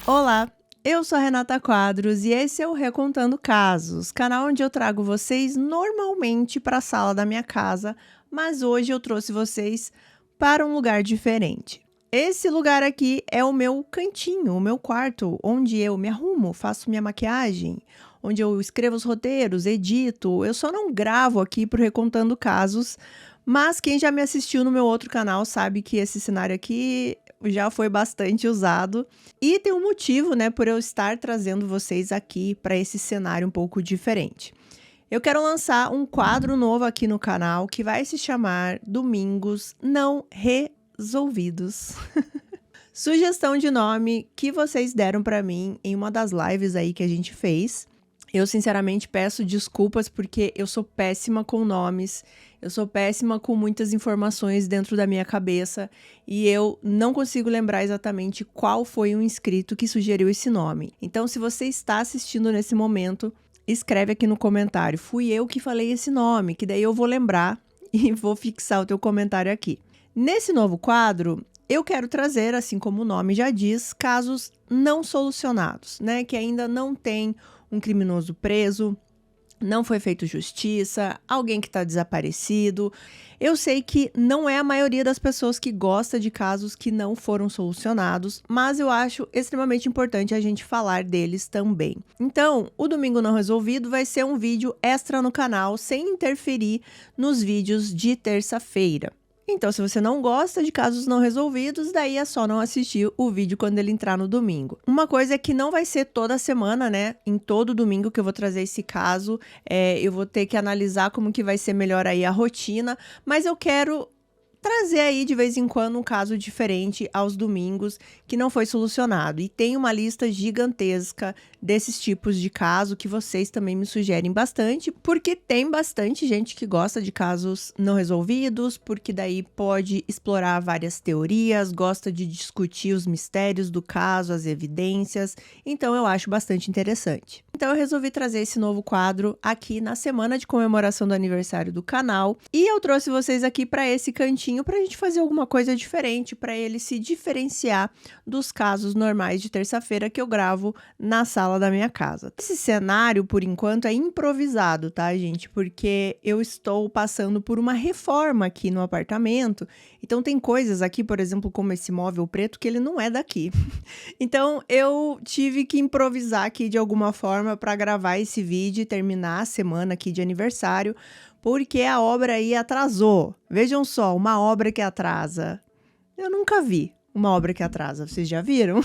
Olá, eu sou a Renata Quadros e esse é o Recontando Casos, canal onde eu trago vocês normalmente para a sala da minha casa, mas hoje eu trouxe vocês para um lugar diferente. Esse lugar aqui é o meu cantinho, o meu quarto, onde eu me arrumo, faço minha maquiagem, onde eu escrevo os roteiros, edito. Eu só não gravo aqui pro Recontando Casos, mas quem já me assistiu no meu outro canal sabe que esse cenário aqui já foi bastante usado. E tem um motivo, né, por eu estar trazendo vocês aqui para esse cenário um pouco diferente. Eu quero lançar um quadro novo aqui no canal que vai se chamar Domingos Não Resolvidos. Sugestão de nome que vocês deram para mim em uma das lives aí que a gente fez. Eu sinceramente peço desculpas porque eu sou péssima com nomes, eu sou péssima com muitas informações dentro da minha cabeça e eu não consigo lembrar exatamente qual foi o inscrito que sugeriu esse nome. Então, se você está assistindo nesse momento, escreve aqui no comentário, fui eu que falei esse nome, que daí eu vou lembrar e vou fixar o teu comentário aqui. Nesse novo quadro, eu quero trazer, assim como o nome já diz, casos não solucionados, né? Que ainda não tem um criminoso preso, não foi feito justiça, alguém que está desaparecido. Eu sei que não é a maioria das pessoas que gosta de casos que não foram solucionados, mas eu acho extremamente importante a gente falar deles também. Então, o Domingo Não Resolvido vai ser um vídeo extra no canal, sem interferir nos vídeos de terça-feira. Então, se você não gosta de casos não resolvidos, daí é só não assistir o vídeo quando ele entrar no domingo. Uma coisa é que não vai ser toda semana, né? Em todo domingo que eu vou trazer esse caso, eu vou ter que analisar como que vai ser melhor aí a rotina, mas eu quero trazer aí de vez em quando um caso diferente aos domingos que não foi solucionado. E tem uma lista gigantesca desses tipos de caso que vocês também me sugerem bastante, porque tem bastante gente que gosta de casos não resolvidos, porque daí pode explorar várias teorias, gosta de discutir os mistérios do caso, as evidências. Então eu acho bastante interessante. Então eu resolvi trazer esse novo quadro aqui na semana de comemoração do aniversário do canal e eu trouxe vocês aqui para esse cantinho para a gente fazer alguma coisa diferente, para ele se diferenciar dos casos normais de terça-feira que eu gravo na sala da minha casa. Esse cenário, por enquanto, é improvisado, tá, gente? Porque eu estou passando por uma reforma aqui no apartamento, então tem coisas aqui, por exemplo, como esse móvel preto, que ele não é daqui. Então eu tive que improvisar aqui de alguma forma para gravar esse vídeo e terminar a semana aqui de aniversário, porque a obra aí atrasou. Vejam só, uma obra que atrasa. Eu nunca vi uma obra que atrasa, vocês já viram?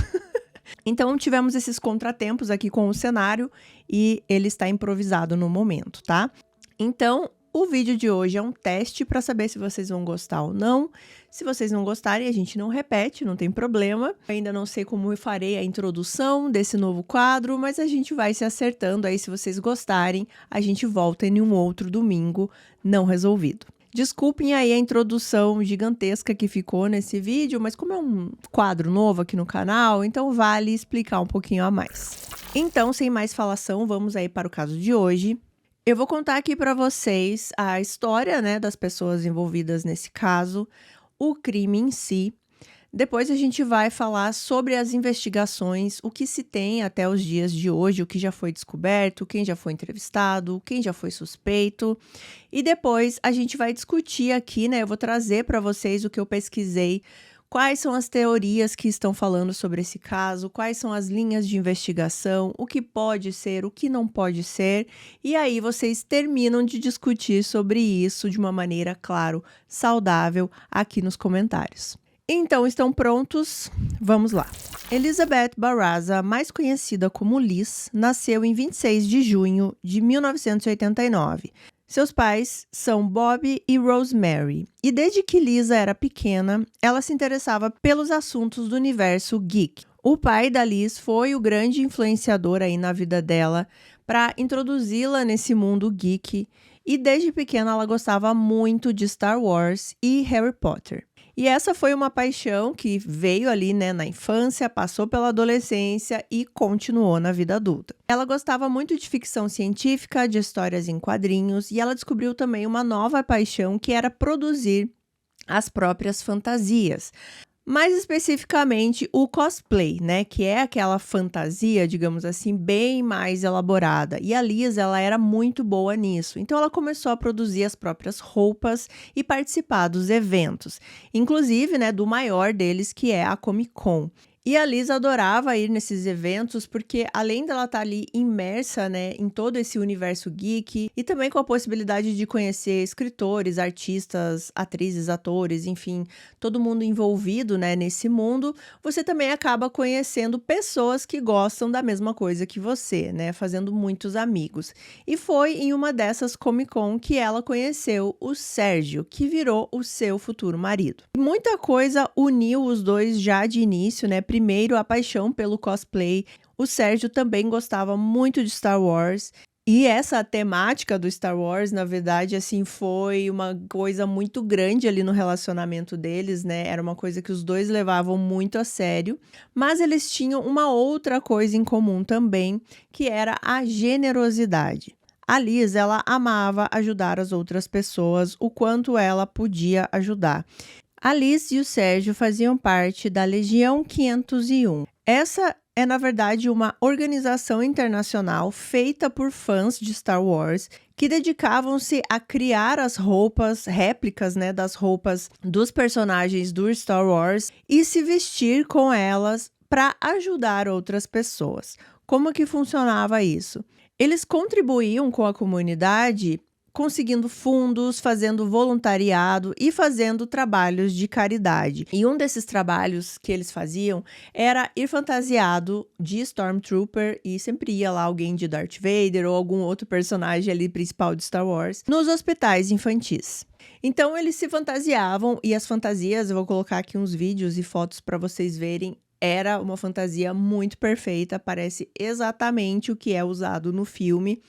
Então tivemos esses contratempos aqui com o cenário e ele está improvisado no momento, tá? Então, o vídeo de hoje é um teste para saber se vocês vão gostar ou não. Se vocês não gostarem, a gente não repete, não tem problema. Ainda não sei como eu farei a introdução desse novo quadro, mas a gente vai se acertando aí. Se vocês gostarem, a gente volta em um outro domingo não resolvido. Desculpem aí a introdução gigantesca que ficou nesse vídeo, mas como é um quadro novo aqui no canal, então vale explicar um pouquinho a mais. Então, sem mais falação, vamos aí para o caso de hoje. Eu vou contar aqui para vocês a história, né, das pessoas envolvidas nesse caso, o crime em si. Depois a gente vai falar sobre as investigações, o que se tem até os dias de hoje, o que já foi descoberto, quem já foi entrevistado, quem já foi suspeito. E depois a gente vai discutir aqui, né, eu vou trazer para vocês o que eu pesquisei. Quais são as teorias que estão falando sobre esse caso? Quais são as linhas de investigação? O que pode ser, o que não pode ser? E aí vocês terminam de discutir sobre isso de uma maneira, claro, saudável aqui nos comentários. Então, estão prontos? Vamos lá. Elizabeth Barraza, mais conhecida como Liz, nasceu em 26 de junho de 1989. Seus pais são Bob e Rosemary, e desde que Lisa era pequena, ela se interessava pelos assuntos do universo geek. O pai da Liz foi o grande influenciador aí na vida dela para introduzi-la nesse mundo geek, e desde pequena ela gostava muito de Star Wars e Harry Potter. E essa foi uma paixão que veio ali, né, na infância, passou pela adolescência e continuou na vida adulta. Ela gostava muito de ficção científica, de histórias em quadrinhos, e ela descobriu também uma nova paixão que era produzir as próprias fantasias. Mais especificamente o cosplay, né, que é aquela fantasia, digamos assim, bem mais elaborada. E a Liz, ela era muito boa nisso. Então ela começou a produzir as próprias roupas e participar dos eventos, inclusive, né, do maior deles, que é a Comic Con. E a Liz adorava ir nesses eventos porque, além dela estar ali imersa, né, em todo esse universo geek e também com a possibilidade de conhecer escritores, artistas, atrizes, atores, enfim, todo mundo envolvido, né, nesse mundo, você também acaba conhecendo pessoas que gostam da mesma coisa que você, né, fazendo muitos amigos. E foi em uma dessas Comic Con que ela conheceu o Sérgio, que virou o seu futuro marido. Muita coisa uniu os dois já de início, né? Primeiro, a paixão pelo cosplay. O Sérgio também gostava muito de Star Wars. E essa temática do Star Wars, na verdade, assim, foi uma coisa muito grande ali no relacionamento deles, né? Era uma coisa que os dois levavam muito a sério. Mas eles tinham uma outra coisa em comum também, que era a generosidade. A Liz, ela amava ajudar as outras pessoas o quanto ela podia ajudar. A Liz e o Sérgio faziam parte da Legião 501. Essa é, na verdade, uma organização internacional feita por fãs de Star Wars que dedicavam-se a criar as roupas, réplicas, né, das roupas dos personagens do Star Wars e se vestir com elas para ajudar outras pessoas. Como que funcionava isso? Eles contribuíam com a comunidade conseguindo fundos, fazendo voluntariado e fazendo trabalhos de caridade. E um desses trabalhos que eles faziam era ir fantasiado de Stormtrooper e sempre ia lá alguém de Darth Vader ou algum outro personagem ali principal de Star Wars nos hospitais infantis. Então eles se fantasiavam e as fantasias, eu vou colocar aqui uns vídeos e fotos para vocês verem, era uma fantasia muito perfeita, parece exatamente o que é usado no filme.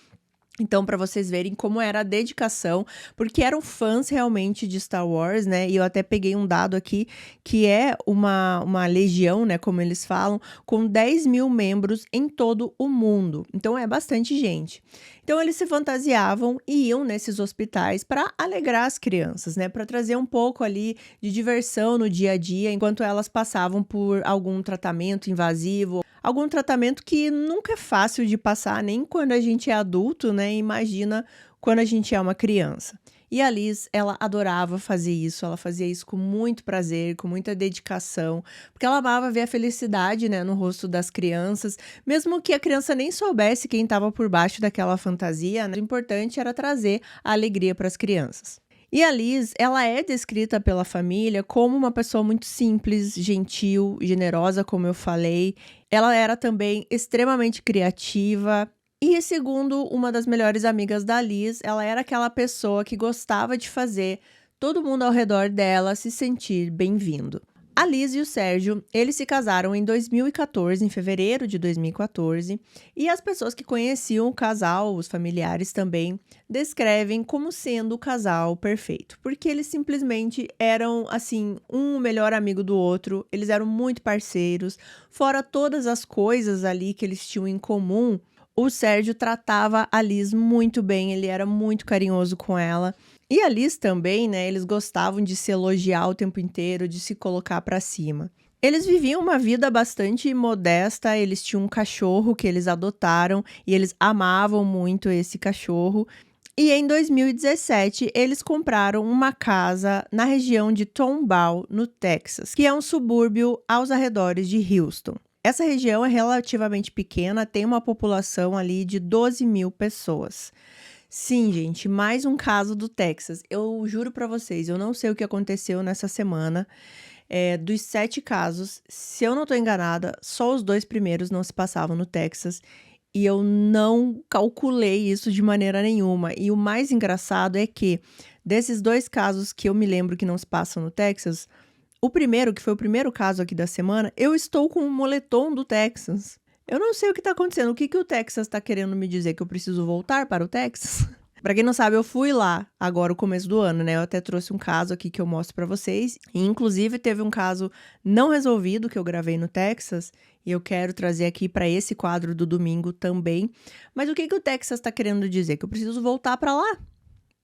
Então, para vocês verem como era a dedicação, porque eram fãs realmente de Star Wars, né? E eu até peguei um dado aqui, que é uma legião, né? Como eles falam, com 10 mil membros em todo o mundo. Então, é bastante gente. Então, eles se fantasiavam e iam nesses hospitais para alegrar as crianças, né? Para trazer um pouco ali de diversão no dia a dia, enquanto elas passavam por algum tratamento invasivo, algum tratamento que nunca é fácil de passar, nem quando a gente é adulto, né? Imagina quando a gente é uma criança. E a Liz, ela adorava fazer isso, ela fazia isso com muito prazer, com muita dedicação, porque ela amava ver a felicidade, né, no rosto das crianças, mesmo que a criança nem soubesse quem estava por baixo daquela fantasia, né? O importante era trazer a alegria para as crianças. E a Liz, ela é descrita pela família como uma pessoa muito simples, gentil, generosa, como eu falei. Ela era também extremamente criativa. E segundo uma das melhores amigas da Liz, ela era aquela pessoa que gostava de fazer todo mundo ao redor dela se sentir bem-vindo. A Liz e o Sérgio, eles se casaram em 2014, em fevereiro de 2014, e as pessoas que conheciam o casal, os familiares também, descrevem como sendo o casal perfeito, porque eles simplesmente eram, assim, um melhor amigo do outro, eles eram muito parceiros, fora todas as coisas ali que eles tinham em comum. O Sérgio tratava a Liz muito bem, ele era muito carinhoso com ela. E a Liz também, né? Eles gostavam de se elogiar o tempo inteiro, de se colocar pra cima. Eles viviam uma vida bastante modesta, eles tinham um cachorro que eles adotaram e eles amavam muito esse cachorro. E em 2017, eles compraram uma casa na região de Tomball, no Texas, que é um subúrbio aos arredores de Houston. Essa região é relativamente pequena, tem uma população ali de 12 mil pessoas. Sim, gente, mais um caso do Texas. Eu juro pra vocês, eu não sei o que aconteceu nessa semana. Dos 7 casos, se eu não tô enganada, só os 2 primeiros não se passavam no Texas. E eu não calculei isso de maneira nenhuma. E o mais engraçado é que, desses 2 casos que eu me lembro que não se passam no Texas, o primeiro, que foi o primeiro caso aqui da semana, eu estou com um moletom do Texas. Eu não sei o que tá acontecendo. O que o Texas tá querendo me dizer? Que eu preciso voltar para o Texas? Pra quem não sabe, eu fui lá agora, o começo do ano, né? Eu até trouxe um caso aqui que eu mostro pra vocês. E, inclusive, teve um caso não resolvido que eu gravei no Texas. E eu quero trazer aqui pra esse quadro do domingo também. Mas o que o Texas tá querendo dizer? Que eu preciso voltar pra lá?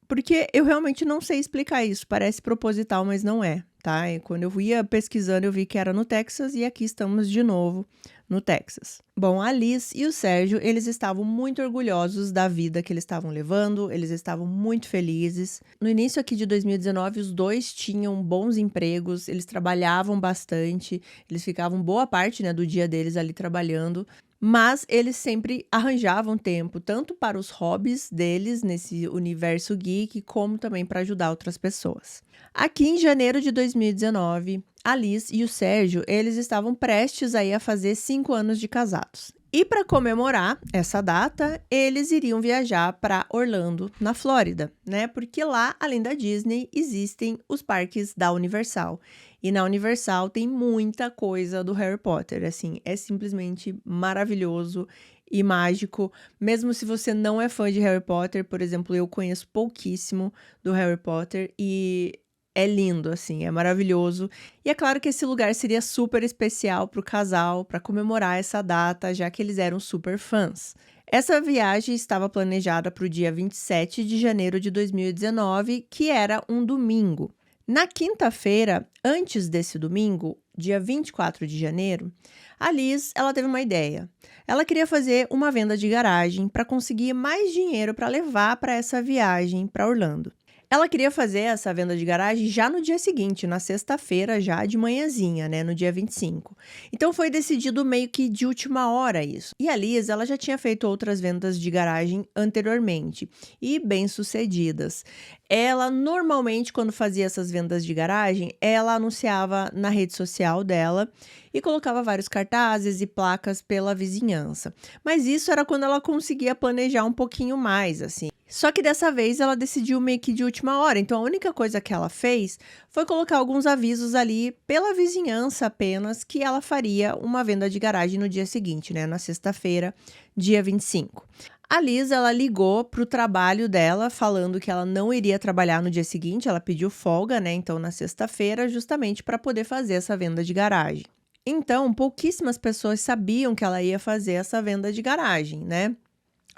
Porque eu realmente não sei explicar isso. Parece proposital, mas não é, tá? E quando eu ia pesquisando, eu vi que era no Texas e aqui estamos de novo no Texas. Bom, a Liz e o Sérgio, eles estavam muito orgulhosos da vida que eles estavam levando, eles estavam muito felizes. No início aqui de 2019, os dois tinham bons empregos, eles trabalhavam bastante, eles ficavam boa parte, né, do dia deles ali trabalhando. Mas eles sempre arranjavam tempo, tanto para os hobbies deles nesse universo geek, como também para ajudar outras pessoas. Aqui em janeiro de 2019, a Liz e o Sérgio, eles estavam prestes aí a fazer 5 anos de casados. E para comemorar essa data, eles iriam viajar para Orlando, na Flórida, né? Porque lá, além da Disney, existem os parques da Universal. E na Universal tem muita coisa do Harry Potter, assim, é simplesmente maravilhoso e mágico. Mesmo se você não é fã de Harry Potter, por exemplo, eu conheço pouquíssimo do Harry Potter e é lindo, assim, é maravilhoso. E é claro que esse lugar seria super especial para o casal, para comemorar essa data, já que eles eram super fãs. Essa viagem estava planejada para o dia 27 de janeiro de 2019, que era um domingo. Na quinta-feira, antes desse domingo, dia 24 de janeiro, a Liz, ela teve uma ideia. Ela queria fazer uma venda de garagem para conseguir mais dinheiro para levar para essa viagem para Orlando. Ela queria fazer essa venda de garagem já no dia seguinte, na sexta-feira, já de manhãzinha, né, no dia 25. Então foi decidido meio que de última hora isso. E a Liz, ela já tinha feito outras vendas de garagem anteriormente e bem-sucedidas. Ela normalmente, quando fazia essas vendas de garagem, ela anunciava na rede social dela e colocava vários cartazes e placas pela vizinhança. Mas isso era quando ela conseguia planejar um pouquinho mais, assim. Só que dessa vez ela decidiu meio que de última hora, então a única coisa que ela fez foi colocar alguns avisos ali pela vizinhança apenas que ela faria uma venda de garagem no dia seguinte, né, na sexta-feira, dia 25. A Liz, ela ligou para o trabalho dela falando que ela não iria trabalhar no dia seguinte, ela pediu folga, né, então na sexta-feira, justamente para poder fazer essa venda de garagem. Então, pouquíssimas pessoas sabiam que ela ia fazer essa venda de garagem, né?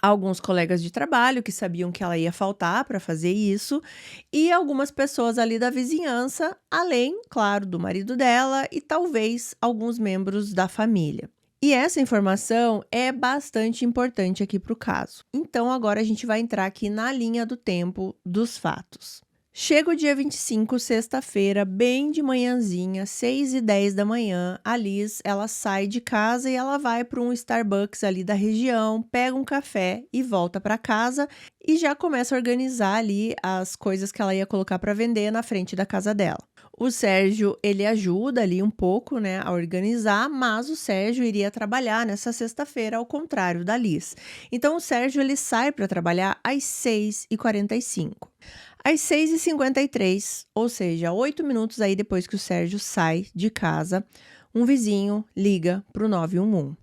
Alguns colegas de trabalho que sabiam que ela ia faltar para fazer isso, e algumas pessoas ali da vizinhança, além, claro, do marido dela e talvez alguns membros da família. E essa informação é bastante importante aqui para o caso. Então, agora a gente vai entrar aqui na linha do tempo dos fatos. Chega o dia 25, sexta-feira, bem de manhãzinha, 6h10 da manhã, a Liz, ela sai de casa e ela vai para um Starbucks ali da região, pega um café e volta para casa e já começa a organizar ali as coisas que ela ia colocar para vender na frente da casa dela. O Sérgio, ele ajuda ali um pouco, né, a organizar, mas o Sérgio iria trabalhar nessa sexta-feira, ao contrário da Liz. Então, o Sérgio, ele sai para trabalhar às 6h45. Às 6h53, ou seja, 8 minutos aí depois que o Sérgio sai de casa, um vizinho liga para o 911.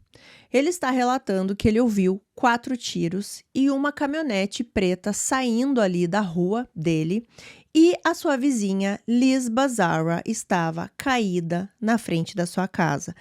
Ele está relatando que ele ouviu 4 tiros e uma caminhonete preta saindo ali da rua dele e a sua vizinha, Liz Bazzara, estava caída na frente da sua casa.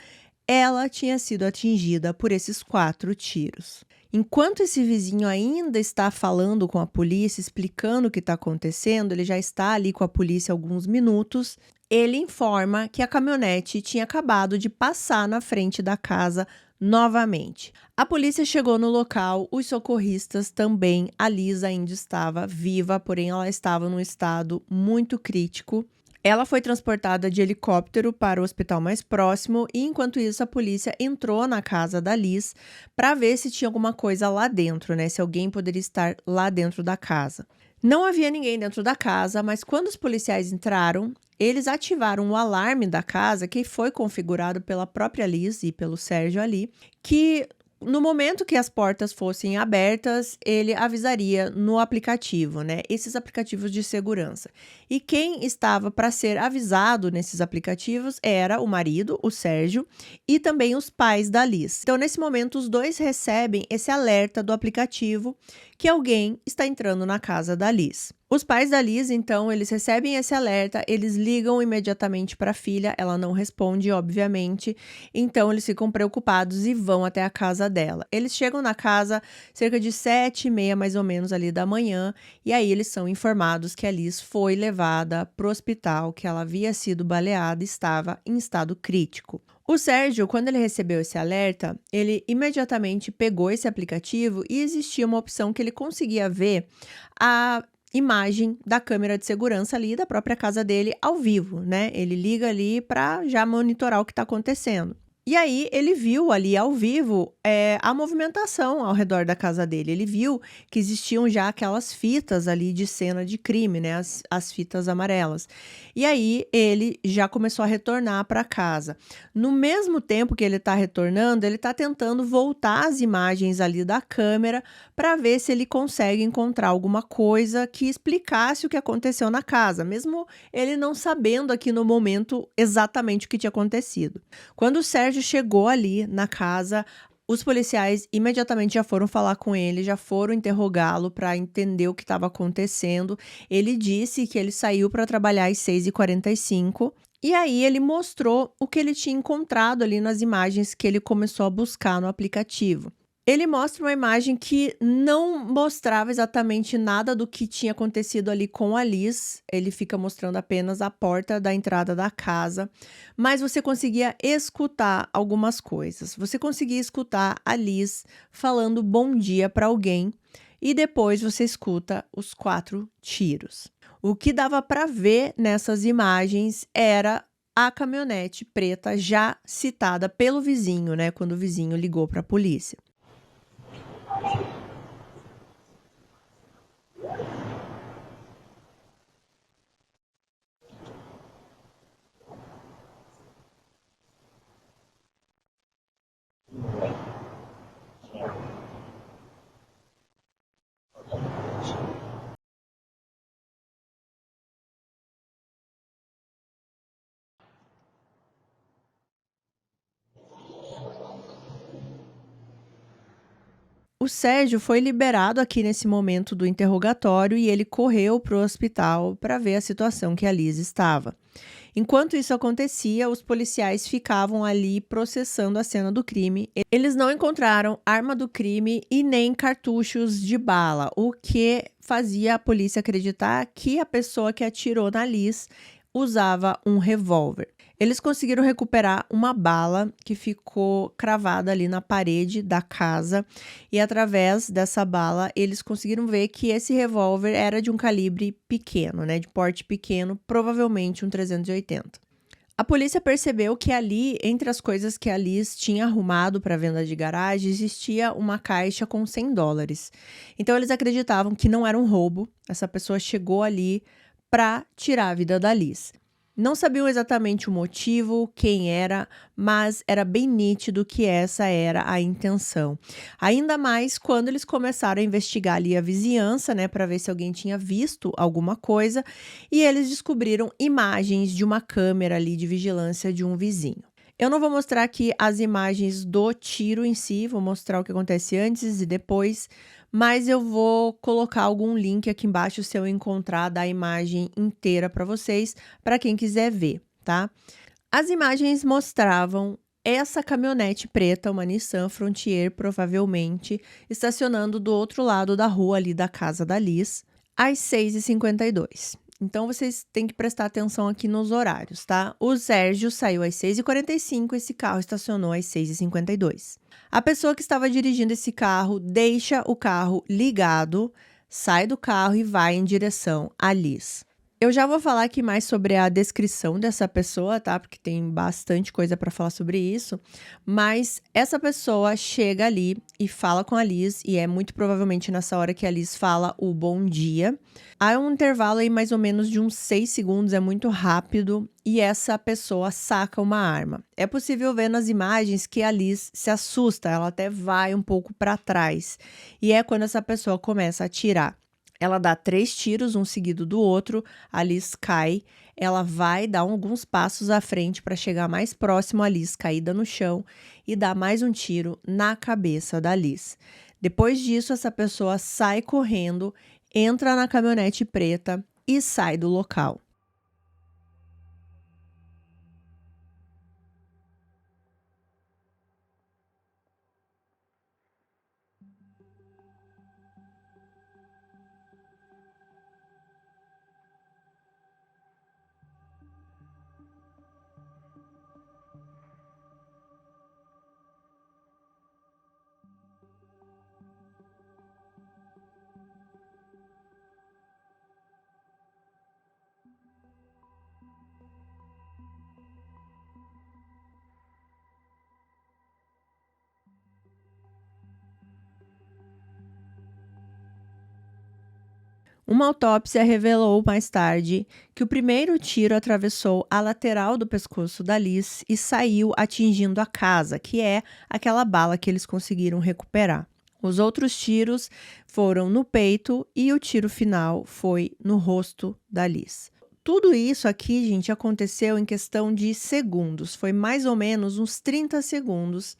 Ela tinha sido atingida por esses 4 tiros. Enquanto esse vizinho ainda está falando com a polícia, explicando o que está acontecendo, ele já está ali com a polícia há alguns minutos, ele informa que a caminhonete tinha acabado de passar na frente da casa novamente. A polícia chegou no local, os socorristas também, a Liz ainda estava viva, porém ela estava num estado muito crítico. Ela foi transportada de helicóptero para o hospital mais próximo e, enquanto isso, a polícia entrou na casa da Liz para ver se tinha alguma coisa lá dentro, né? Se alguém poderia estar lá dentro da casa. Não havia ninguém dentro da casa, mas quando os policiais entraram, eles ativaram o alarme da casa, que foi configurado pela própria Liz e pelo Sérgio ali, que no momento que as portas fossem abertas, ele avisaria no aplicativo, né? Esses aplicativos de segurança. E quem estava para ser avisado nesses aplicativos era o marido, o Sérgio, e também os pais da Liz. Então, nesse momento, os dois recebem esse alerta do aplicativo que alguém está entrando na casa da Liz. Os pais da Liz, então, eles recebem esse alerta, eles ligam imediatamente para a filha, ela não responde, obviamente, então eles ficam preocupados e vão até a casa dela. Eles chegam na casa cerca de 7h30, mais ou menos, ali da manhã, e aí eles são informados que a Liz foi levada para o hospital, que ela havia sido baleada e estava em estado crítico. O Sérgio, quando ele recebeu esse alerta, ele imediatamente pegou esse aplicativo e existia uma opção que ele conseguia ver a imagem da câmera de segurança ali da própria casa dele ao vivo, né? Ele liga ali para já monitorar o que está acontecendo. E aí ele viu ali ao vivo a movimentação ao redor da casa dele. Ele viu que existiam já aquelas fitas ali de cena de crime, né? As fitas amarelas. E aí ele já começou a retornar para casa. No mesmo tempo que ele está retornando, ele está tentando voltar as imagens ali da câmera para ver se ele consegue encontrar alguma coisa que explicasse o que aconteceu na casa, mesmo ele não sabendo aqui no momento exatamente o que tinha acontecido. Quando o Sérgio chegou ali na casa, os policiais imediatamente já foram falar com ele, já foram interrogá-lo para entender o que estava acontecendo. Ele disse que ele saiu para trabalhar às 6h45. E aí ele mostrou o que ele tinha encontrado ali nas imagens que ele começou a buscar no aplicativo. Ele mostra uma imagem que não mostrava exatamente nada do que tinha acontecido ali com a Liz. Ele fica mostrando apenas a porta da entrada da casa, mas você conseguia escutar algumas coisas. Você conseguia escutar a Liz falando bom dia para alguém e depois você escuta os 4 tiros. O que dava para ver nessas imagens era a caminhonete preta já citada pelo vizinho, né, quando o vizinho ligou para a polícia. O Sérgio foi liberado aqui nesse momento do interrogatório e ele correu para o hospital para ver a situação que a Liz estava. Enquanto isso acontecia, os policiais ficavam ali processando a cena do crime. Eles não encontraram arma do crime e nem cartuchos de bala, o que fazia a polícia acreditar que a pessoa que atirou na Liz usava um revólver. Eles conseguiram recuperar uma bala que ficou cravada ali na parede da casa e através dessa bala eles conseguiram ver que esse revólver era de um calibre pequeno, né, de porte pequeno, provavelmente um 380. A polícia percebeu que ali, entre as coisas que a Liz tinha arrumado para venda de garagem, existia uma caixa com $100. Então eles acreditavam que não era um roubo, essa pessoa chegou ali para tirar a vida da Liz. Não sabiam exatamente o motivo, quem era, mas era bem nítido que essa era a intenção. Ainda mais quando eles começaram a investigar ali a vizinhança, né, para ver se alguém tinha visto alguma coisa, e eles descobriram imagens de uma câmera ali de vigilância de um vizinho. Eu não vou mostrar aqui as imagens do tiro em si, vou mostrar o que acontece antes e depois, mas eu vou colocar algum link aqui embaixo se eu encontrar da imagem inteira para vocês, para quem quiser ver, tá? As imagens mostravam essa caminhonete preta, uma Nissan Frontier, provavelmente, estacionando do outro lado da rua ali da casa da Liz, às 6h52. Então, vocês têm que prestar atenção aqui nos horários, tá? O Sérgio saiu às 6h45, esse carro estacionou às 6h52. A pessoa que estava dirigindo esse carro deixa o carro ligado, sai do carro e vai em direção à Liz. Eu já vou falar aqui mais sobre a descrição dessa pessoa, tá? Porque tem bastante coisa para falar sobre isso. Mas essa pessoa chega ali e fala com a Liz, e é muito provavelmente nessa hora que a Liz fala o bom dia. Há um intervalo aí mais ou menos de uns 6 segundos, é muito rápido, e essa pessoa saca uma arma. É possível ver nas imagens que a Liz se assusta, ela até vai um pouco para trás. E é quando essa pessoa começa a atirar. Ela dá 3 tiros, um seguido do outro, a Liz cai, ela vai dar alguns passos à frente para chegar mais próximo à Liz caída no chão e dá mais um tiro na cabeça da Liz. Depois disso, essa pessoa sai correndo, entra na caminhonete preta e sai do local. Uma autópsia revelou mais tarde que o primeiro tiro atravessou a lateral do pescoço da Liz e saiu atingindo a casa, que é aquela bala que eles conseguiram recuperar. Os outros tiros foram no peito e o tiro final foi no rosto da Liz. Tudo isso aqui, gente, aconteceu em questão de segundos. Foi mais ou menos uns 30 segundos,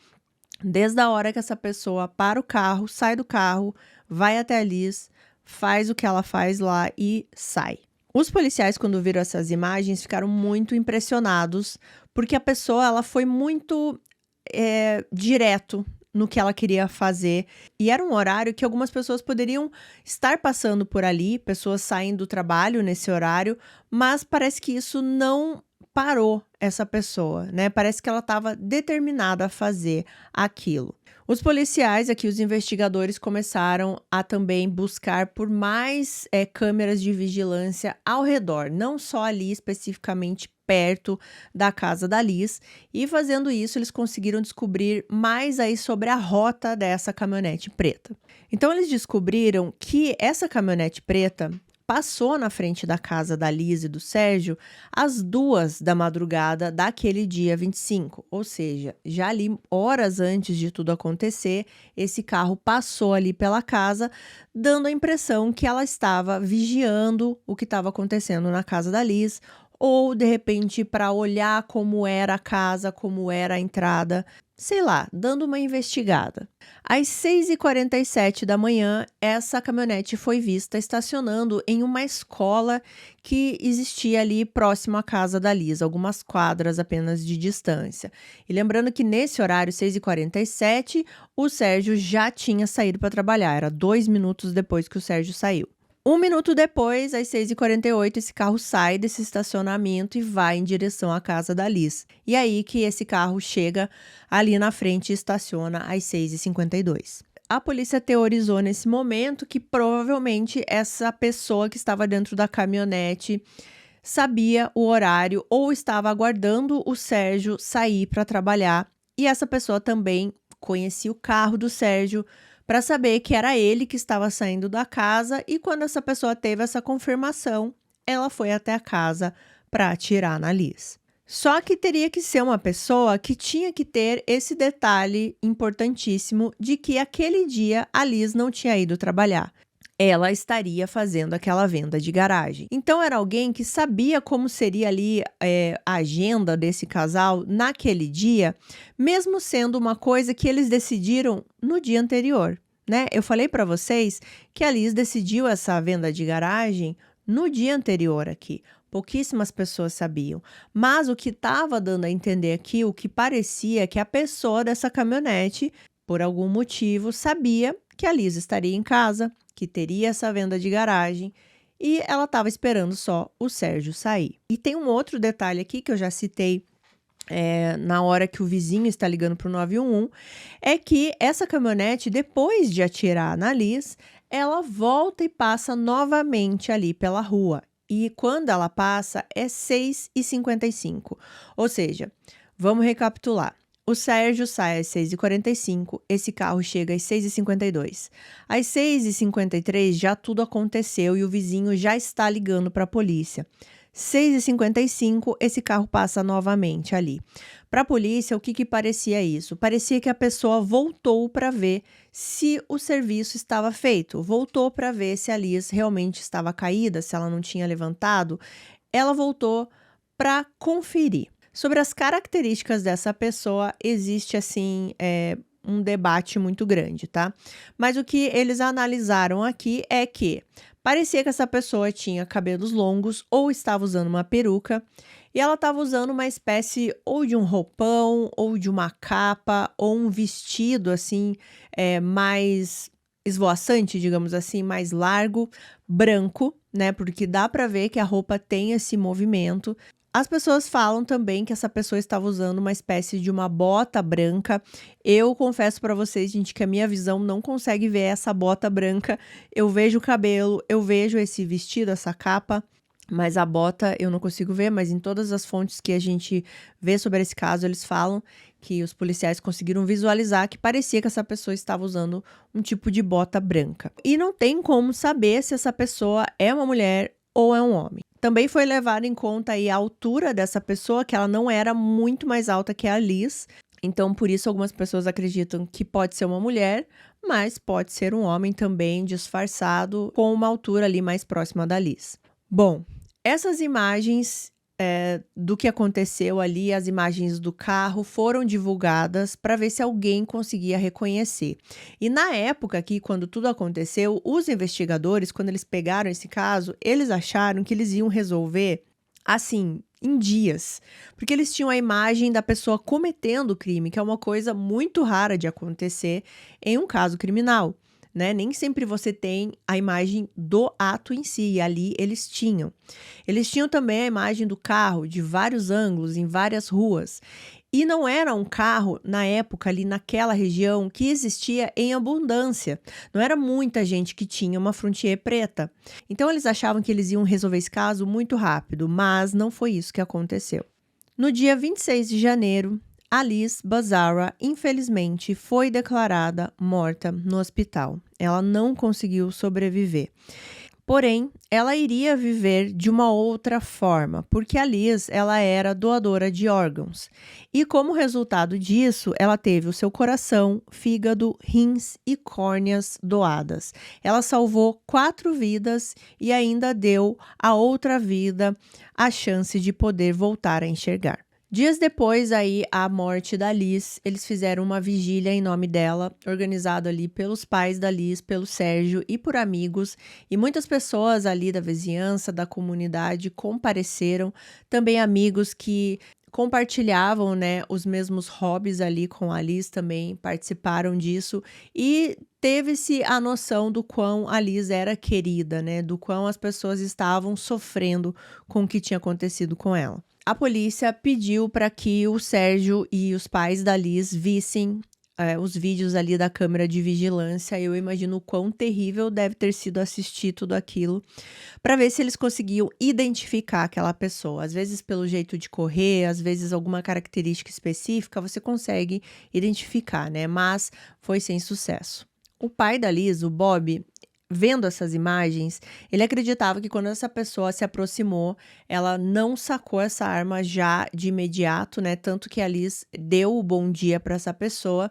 desde a hora que essa pessoa para o carro, sai do carro, vai até a Liz, faz o que ela faz lá e sai. Os policiais, quando viram essas imagens, ficaram muito impressionados, porque a pessoa ela foi muito direto no que ela queria fazer. E era um horário que algumas pessoas poderiam estar passando por ali, pessoas saindo do trabalho nesse horário, mas parece que isso não parou essa pessoa, né? Parece que ela estava determinada a fazer aquilo. Os policiais, aqui os investigadores, começaram a também buscar por mais câmeras de vigilância ao redor, não só ali especificamente perto da casa da Liz, e fazendo isso eles conseguiram descobrir mais aí sobre a rota dessa caminhonete preta. Então eles descobriram que essa caminhonete preta passou na frente da casa da Liz e do Sérgio às 2 da madrugada daquele dia 25. Ou seja, já ali horas antes de tudo acontecer, esse carro passou ali pela casa, dando a impressão que ela estava vigiando o que estava acontecendo na casa da Liz, ou de repente para olhar como era a casa, como era a entrada, sei lá, dando uma investigada. Às 6h47 da manhã, essa caminhonete foi vista estacionando em uma escola que existia ali próximo à casa da Liz, algumas quadras apenas de distância. E lembrando que nesse horário, 6h47, o Sérgio já tinha saído para trabalhar, era 2 minutos depois que o Sérgio saiu. 1 minuto depois, às 6h48, esse carro sai desse estacionamento e vai em direção à casa da Liz. E aí que esse carro chega ali na frente e estaciona às 6h52. A polícia teorizou nesse momento que provavelmente essa pessoa que estava dentro da caminhonete sabia o horário ou estava aguardando o Sérgio sair para trabalhar. E essa pessoa também conhecia o carro do Sérgio, para saber que era ele que estava saindo da casa, e quando essa pessoa teve essa confirmação, ela foi até a casa para atirar na Liz. Só que teria que ser uma pessoa que tinha que ter esse detalhe importantíssimo de que aquele dia a Liz não tinha ido trabalhar. Ela estaria fazendo aquela venda de garagem. Então era alguém que sabia como seria ali a agenda desse casal naquele dia, mesmo sendo uma coisa que eles decidiram no dia anterior, né? Eu falei para vocês que a Liz decidiu essa venda de garagem no dia anterior aqui. Pouquíssimas pessoas sabiam. Mas o que estava dando a entender aqui, o que parecia que a pessoa dessa caminhonete, por algum motivo, sabia que a Liz estaria em casa, que teria essa venda de garagem, e ela estava esperando só o Sérgio sair. E tem um outro detalhe aqui que eu já citei na hora que o vizinho está ligando para o 911, é que essa caminhonete, depois de atirar na Liz, ela volta e passa novamente ali pela rua. E quando ela passa, é 6h55. Ou seja, vamos recapitular. O Sérgio sai às 6h45, esse carro chega às 6h52. Às 6h53 já tudo aconteceu e o vizinho já está ligando para a polícia. 6h55, esse carro passa novamente ali. Para a polícia, o que parecia isso? Parecia que a pessoa voltou para ver se o serviço estava feito, voltou para ver se a Liz realmente estava caída, se ela não tinha levantado. Ela voltou para conferir. Sobre as características dessa pessoa, existe assim um debate muito grande, tá? Mas o que eles analisaram aqui é que Parecia que essa pessoa tinha cabelos longos ou estava usando uma peruca, e ela estava usando uma espécie ou de um roupão, ou de uma capa, ou um vestido assim, mais esvoaçante, digamos assim, mais largo, branco, né? Porque dá para ver que a roupa tem esse movimento. As pessoas falam também que essa pessoa estava usando uma espécie de uma bota branca. Eu confesso para vocês, gente, que a minha visão não consegue ver essa bota branca. Eu vejo o cabelo, eu vejo esse vestido, essa capa, mas a bota eu não consigo ver. Mas em todas as fontes que a gente vê sobre esse caso, eles falam que os policiais conseguiram visualizar que parecia que essa pessoa estava usando um tipo de bota branca. E não tem como saber se essa pessoa é uma mulher ou é um homem. Também foi levado em conta aí a altura dessa pessoa, que ela não era muito mais alta que a Liz. Então, por isso, algumas pessoas acreditam que pode ser uma mulher, mas pode ser um homem também disfarçado com uma altura ali mais próxima da Liz. Bom, essas imagens do que aconteceu ali, as imagens do carro foram divulgadas para ver se alguém conseguia reconhecer. E na época aqui, quando tudo aconteceu, os investigadores, quando eles pegaram esse caso, eles acharam que eles iam resolver assim, em dias, porque eles tinham a imagem da pessoa cometendo o crime, que é uma coisa muito rara de acontecer em um caso criminal. Né? Nem sempre você tem a imagem do ato em si, e ali eles tinham. Eles tinham também a imagem do carro, de vários ângulos, em várias ruas. E não era um carro, na época, ali naquela região, que existia em abundância. Não era muita gente que tinha uma Frontier preta. Então, eles achavam que eles iam resolver esse caso muito rápido, mas não foi isso que aconteceu. No dia 26 de janeiro, Alice Bazzara, infelizmente, foi declarada morta no hospital. Ela não conseguiu sobreviver. Porém, ela iria viver de uma outra forma, porque a Liz, ela era doadora de órgãos. E como resultado disso, ela teve o seu coração, fígado, rins e córneas doadas. Ela salvou 4 vidas e ainda deu a outra vida a chance de poder voltar a enxergar. Dias depois aí a morte da Liz, eles fizeram uma vigília em nome dela, organizado ali pelos pais da Liz, pelo Sérgio e por amigos, e muitas pessoas ali da vizinhança, da comunidade compareceram, também amigos que compartilhavam, né, os mesmos hobbies ali com a Liz também participaram disso, e teve-se a noção do quão a Liz era querida, né, do quão as pessoas estavam sofrendo com o que tinha acontecido com ela. A polícia pediu para que o Sérgio e os pais da Liz vissem os vídeos ali da câmera de vigilância. Eu imagino o quão terrível deve ter sido assistir tudo aquilo, para ver se eles conseguiam identificar aquela pessoa. Às vezes pelo jeito de correr, às vezes alguma característica específica, você consegue identificar, né? Mas foi sem sucesso. O pai da Liz, o Bob, vendo essas imagens, ele acreditava que quando essa pessoa se aproximou, ela não sacou essa arma já de imediato, né? Tanto que a Liz deu o bom dia para essa pessoa.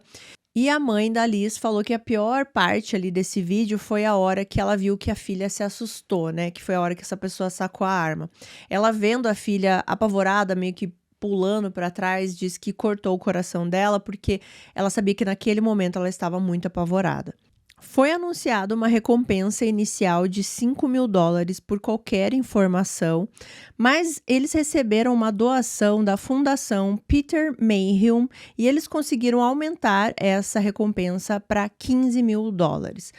E a mãe da Liz falou que a pior parte ali desse vídeo foi a hora que ela viu que a filha se assustou, né? Que foi a hora que essa pessoa sacou a arma. Ela vendo a filha apavorada, meio que pulando para trás, disse que cortou o coração dela porque ela sabia que naquele momento ela estava muito apavorada. Foi anunciada uma recompensa inicial de $5.000 por qualquer informação, mas eles receberam uma doação da Fundação Peter Mayhew e eles conseguiram aumentar essa recompensa para $15.000.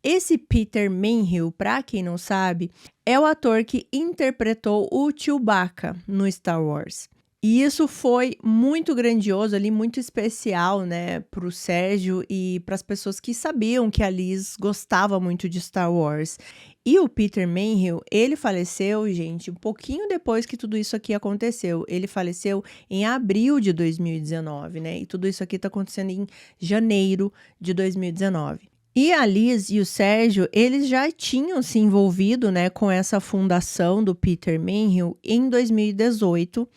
Esse Peter Mayhew, para quem não sabe, é o ator que interpretou o Chewbacca no Star Wars. E isso foi muito grandioso ali, muito especial, né, para o Sérgio e para as pessoas que sabiam que a Liz gostava muito de Star Wars. E o Peter Mayhew, ele faleceu, gente, um pouquinho depois que tudo isso aqui aconteceu. Ele faleceu em abril de 2019, né, e tudo isso aqui está acontecendo em janeiro de 2019. E a Liz e o Sérgio, eles já tinham se envolvido, né, com essa fundação do Peter Mayhew em 2018,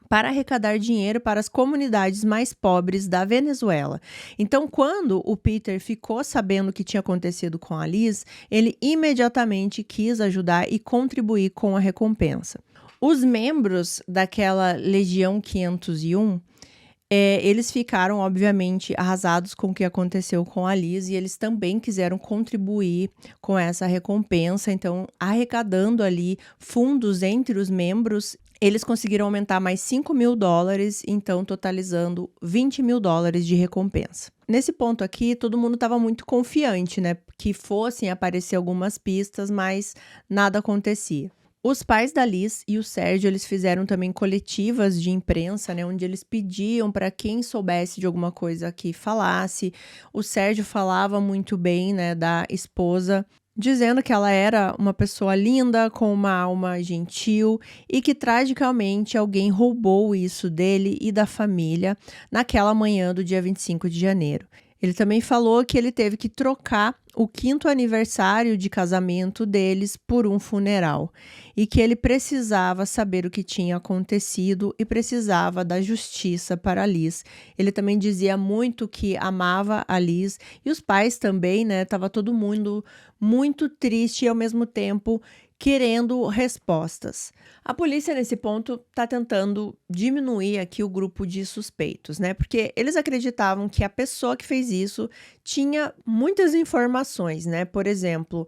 para arrecadar dinheiro para as comunidades mais pobres da Venezuela. Então, quando o Peter ficou sabendo o que tinha acontecido com a Liz, ele imediatamente quis ajudar e contribuir com a recompensa. Os membros daquela Legião 501, Eles ficaram, obviamente, arrasados com o que aconteceu com a Liz e eles também quiseram contribuir com essa recompensa. Então, arrecadando ali fundos entre os membros, eles conseguiram aumentar mais $5.000, então totalizando $20.000 de recompensa. Nesse ponto aqui, todo mundo estava muito confiante, né? Que fossem aparecer algumas pistas, mas nada acontecia. Os pais da Liz e o Sérgio, eles fizeram também coletivas de imprensa, né, onde eles pediam para quem soubesse de alguma coisa que falasse. O Sérgio falava muito bem, né, da esposa, dizendo que ela era uma pessoa linda, com uma alma gentil e que tragicamente alguém roubou isso dele e da família naquela manhã do dia 25 de janeiro. Ele também falou que ele teve que trocar o 5º aniversário de casamento deles por um funeral e que ele precisava saber o que tinha acontecido e precisava da justiça para a Liz. Ele também dizia muito que amava a Liz e os pais também, né? Tava todo mundo muito triste e ao mesmo tempo querendo respostas. A polícia, nesse ponto, está tentando diminuir aqui o grupo de suspeitos, né? Porque eles acreditavam que a pessoa que fez isso tinha muitas informações, né? Por exemplo,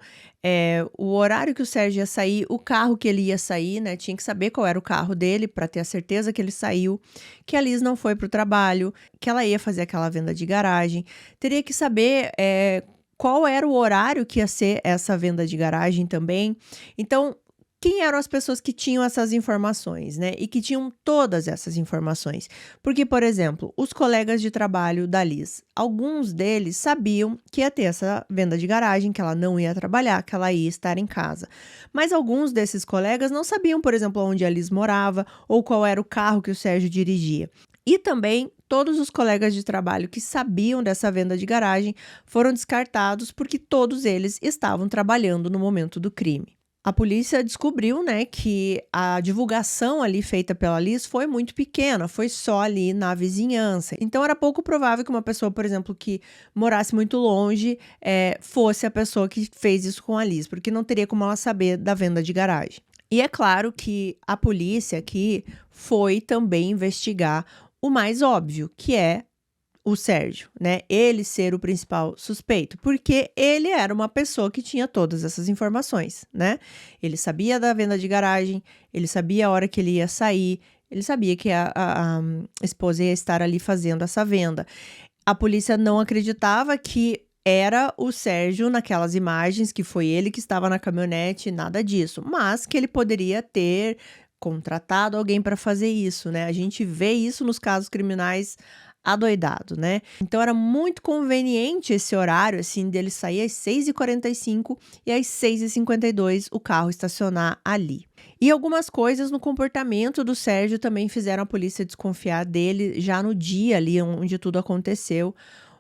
o horário que o Sérgio ia sair, o carro que ele ia sair, né? Tinha que saber qual era o carro dele para ter a certeza que ele saiu, que a Liz não foi para o trabalho, que ela ia fazer aquela venda de garagem. Teria que saber qual era o horário que ia ser essa venda de garagem também. Então, quem eram as pessoas que tinham essas informações, né? E que tinham todas essas informações. Porque, por exemplo, os colegas de trabalho da Liz, alguns deles sabiam que ia ter essa venda de garagem, que ela não ia trabalhar, que ela ia estar em casa. Mas alguns desses colegas não sabiam, por exemplo, onde a Liz morava ou qual era o carro que o Sérgio dirigia. E também todos os colegas de trabalho que sabiam dessa venda de garagem foram descartados porque todos eles estavam trabalhando no momento do crime. A polícia descobriu, né, que a divulgação ali feita pela Liz foi muito pequena, foi só ali na vizinhança. Então era pouco provável que uma pessoa, por exemplo, que morasse muito longe, fosse a pessoa que fez isso com a Liz, porque não teria como ela saber da venda de garagem. E é claro que a polícia aqui foi também investigar o mais óbvio, que é o Sérgio, né? Ele ser o principal suspeito, porque ele era uma pessoa que tinha todas essas informações, né? Ele sabia da venda de garagem, ele sabia a hora que ele ia sair, ele sabia que a esposa ia estar ali fazendo essa venda. A polícia não acreditava que era o Sérgio naquelas imagens, que foi ele que estava na caminhonete, nada disso, mas que ele poderia ter contratado alguém para fazer isso, né? A gente vê isso nos casos criminais adoidado, né? Então era muito conveniente esse horário, assim, dele sair às 6h45 e às 6h52 o carro estacionar ali. E algumas coisas no comportamento do Sérgio também fizeram a polícia desconfiar dele já no dia ali onde tudo aconteceu.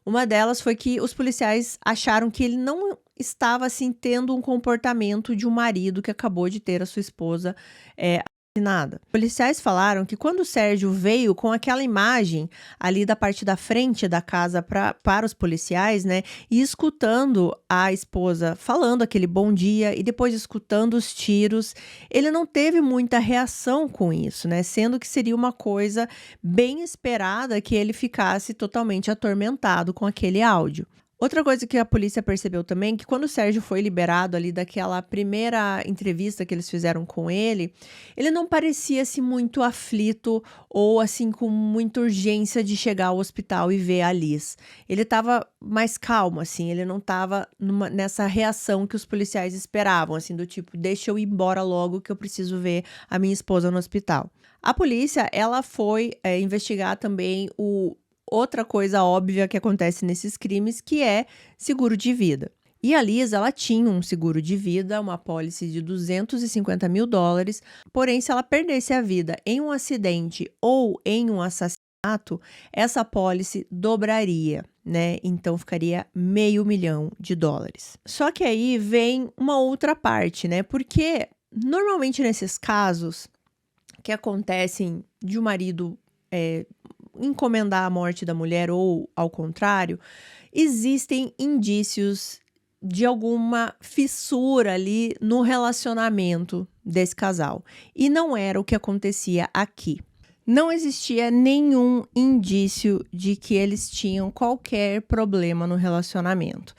Uma delas foi que os policiais acharam que ele não estava, assim, tendo um comportamento de um marido que acabou de ter a sua esposa assassinada. Policiais falaram que quando o Sérgio veio com aquela imagem ali da parte da frente da casa para os policiais, né, e escutando a esposa falando aquele bom dia e depois escutando os tiros, ele não teve muita reação com isso, né, sendo que seria uma coisa bem esperada que ele ficasse totalmente atormentado com aquele áudio. Outra coisa que a polícia percebeu também, que quando o Sérgio foi liberado ali daquela primeira entrevista que eles fizeram com ele não parecia assim muito aflito ou assim com muita urgência de chegar ao hospital e ver a Liz. Ele estava mais calmo, assim, ele não estava nessa reação que os policiais esperavam, assim, do tipo, deixa eu ir embora logo que eu preciso ver a minha esposa no hospital. A polícia, ela foi investigar também outra coisa óbvia que acontece nesses crimes, que é seguro de vida. E a Liz, ela tinha um seguro de vida, uma apólice de $250.000, porém, se ela perdesse a vida em um acidente ou em um assassinato, essa apólice dobraria, né? Então, ficaria $500 mil. Só que aí vem uma outra parte, né? Porque, normalmente, nesses casos que acontecem de um marido encomendar a morte da mulher ou ao contrário, existem indícios de alguma fissura ali no relacionamento desse casal. E não era o que acontecia aqui. Não existia nenhum indício de que eles tinham qualquer problema no relacionamento.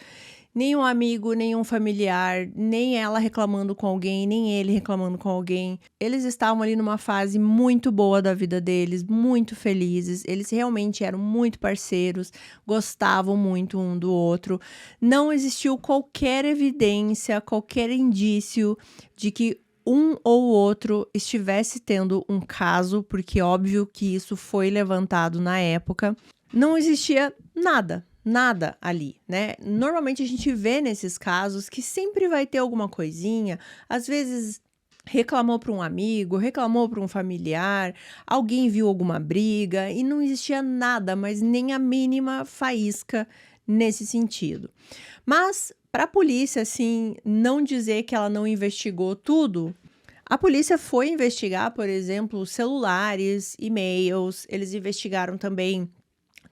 Nenhum amigo, nenhum familiar, nem ela reclamando com alguém, nem ele reclamando com alguém. Eles estavam ali numa fase muito boa da vida deles, muito felizes. Eles realmente eram muito parceiros, gostavam muito um do outro. Não existiu qualquer evidência, qualquer indício de que um ou outro estivesse tendo um caso, porque óbvio que isso foi levantado na época. Não existia nada ali, né? Normalmente a gente vê nesses casos que sempre vai ter alguma coisinha, às vezes reclamou para um amigo, reclamou para um familiar, alguém viu alguma briga e não existia nada, mas nem a mínima faísca nesse sentido. Mas para a polícia, assim, não dizer que ela não investigou tudo, a polícia foi investigar, por exemplo, celulares, e-mails, eles investigaram também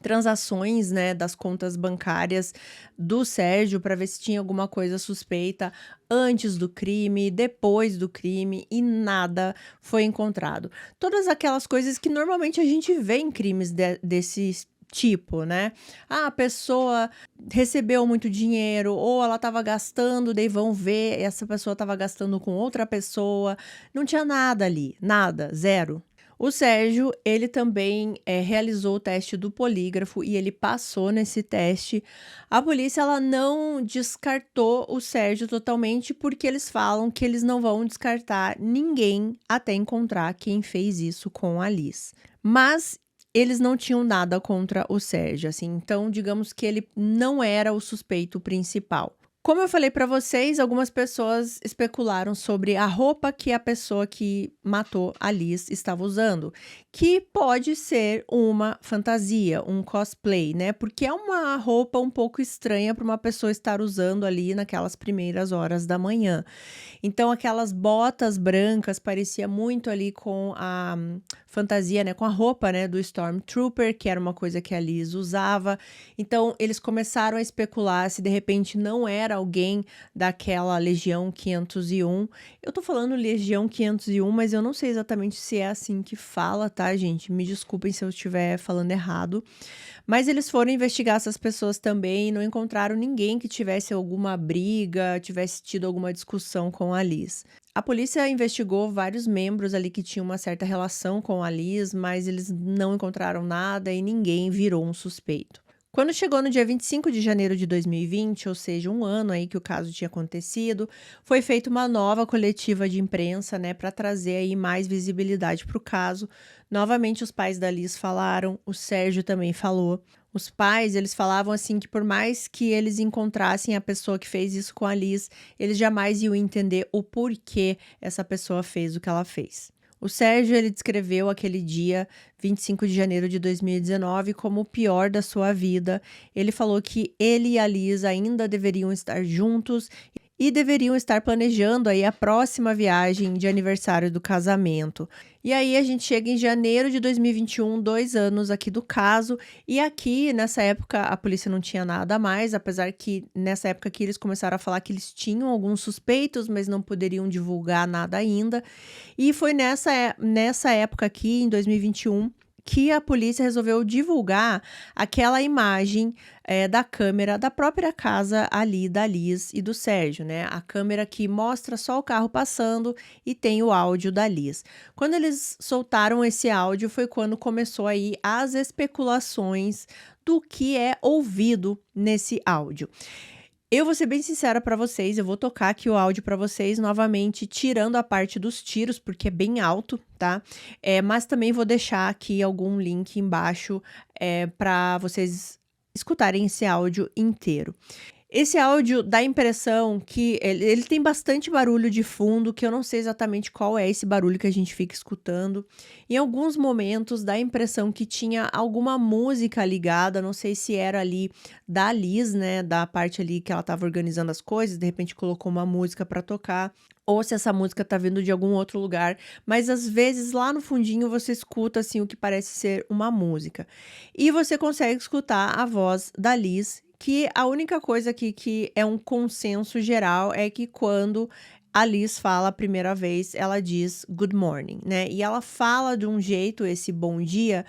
transações, né, das contas bancárias do Sérgio para ver se tinha alguma coisa suspeita antes do crime, depois do crime e nada foi encontrado. Todas aquelas coisas que normalmente a gente vê em crimes desse tipo, né? Ah, a pessoa recebeu muito dinheiro ou ela estava gastando, daí vão ver, essa pessoa estava gastando com outra pessoa. Não tinha nada ali, nada, zero. O Sérgio, ele também realizou o teste do polígrafo e ele passou nesse teste. A polícia ela não descartou o Sérgio totalmente porque eles falam que eles não vão descartar ninguém até encontrar quem fez isso com a Liz. Mas eles não tinham nada contra o Sérgio, assim, então digamos que ele não era o suspeito principal. Como eu falei para vocês, algumas pessoas especularam sobre a roupa que a pessoa que matou a Liz estava usando, que pode ser uma fantasia, um cosplay, né? Porque é uma roupa um pouco estranha para uma pessoa estar usando ali naquelas primeiras horas da manhã. Então, aquelas botas brancas parecia muito ali com a fantasia, né? Com a roupa, né? Do Stormtrooper, que era uma coisa que a Liz usava. Então, eles começaram a especular se de repente não era alguém daquela Legião 501. Eu tô falando Legião 501, mas eu não sei exatamente se é assim que fala, tá, gente? Me desculpem se eu estiver falando errado. Mas eles foram investigar essas pessoas também e não encontraram ninguém que tivesse alguma briga, tivesse tido alguma discussão com a Liz. A polícia investigou vários membros ali que tinham uma certa relação com a Liz, mas eles não encontraram nada e ninguém virou um suspeito. Quando chegou no dia 25 de janeiro de 2020, ou seja, um ano aí que o caso tinha acontecido, foi feita uma nova coletiva de imprensa, né, para trazer aí mais visibilidade para o caso. Novamente os pais da Liz falaram, o Sérgio também falou. Os pais, eles falavam assim que por mais que eles encontrassem a pessoa que fez isso com a Liz, eles jamais iam entender o porquê essa pessoa fez o que ela fez. O Sérgio, ele descreveu aquele dia, 25 de janeiro de 2019, como o pior da sua vida. Ele falou que ele e a Liz ainda deveriam estar juntos e deveriam estar planejando aí a próxima viagem de aniversário do casamento. E aí a gente chega em janeiro de 2021, 2 anos aqui do caso, e aqui nessa época a polícia não tinha nada a mais, apesar que nessa época aqui eles começaram a falar que eles tinham alguns suspeitos, mas não poderiam divulgar nada ainda. E foi nessa época aqui, em 2021, que a polícia resolveu divulgar aquela imagem da câmera da própria casa ali da Liz e do Sérgio, né? A câmera que mostra só o carro passando e tem o áudio da Liz. Quando eles soltaram esse áudio foi quando começou aí as especulações do que é ouvido nesse áudio. Eu vou ser bem sincera para vocês, eu vou tocar aqui o áudio para vocês novamente, tirando a parte dos tiros, porque é bem alto, tá? Mas também vou deixar aqui algum link embaixo para vocês escutarem esse áudio inteiro. Esse áudio dá a impressão que ele tem bastante barulho de fundo, que eu não sei exatamente qual é esse barulho que a gente fica escutando. Em alguns momentos dá a impressão que tinha alguma música ligada, não sei se era ali da Liz, né, da parte ali que ela estava organizando as coisas, de repente colocou uma música para tocar, ou se essa música tá vindo de algum outro lugar, mas às vezes lá no fundinho você escuta assim o que parece ser uma música. E você consegue escutar a voz da Liz, que a única coisa aqui que é um consenso geral é que quando a Liz fala a primeira vez, ela diz good morning, né? E ela fala de um jeito esse bom dia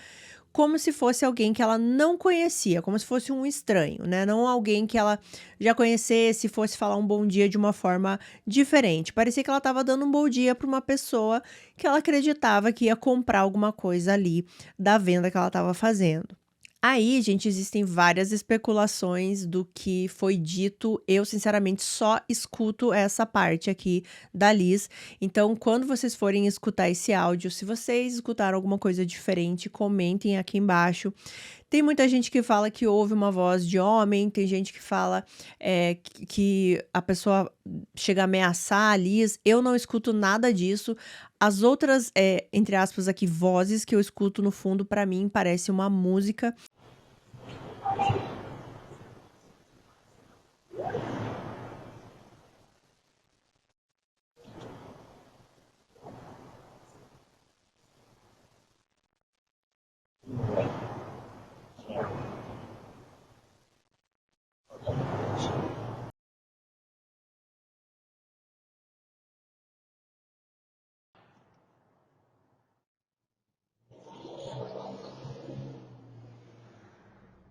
como se fosse alguém que ela não conhecia, como se fosse um estranho, né? Não alguém que ela já conhecesse, fosse falar um bom dia de uma forma diferente. Parecia que ela estava dando um bom dia para uma pessoa que ela acreditava que ia comprar alguma coisa ali da venda que ela estava fazendo. Aí, gente, existem várias especulações do que foi dito. Eu, sinceramente, só escuto essa parte aqui da Liz. Então, quando vocês forem escutar esse áudio, se vocês escutaram alguma coisa diferente, comentem aqui embaixo. Tem muita gente que fala que ouve uma voz de homem, tem gente que fala que a pessoa chega a ameaçar a Liz. Eu não escuto nada disso. As outras, entre aspas, aqui, vozes que eu escuto no fundo, para mim, parece uma música.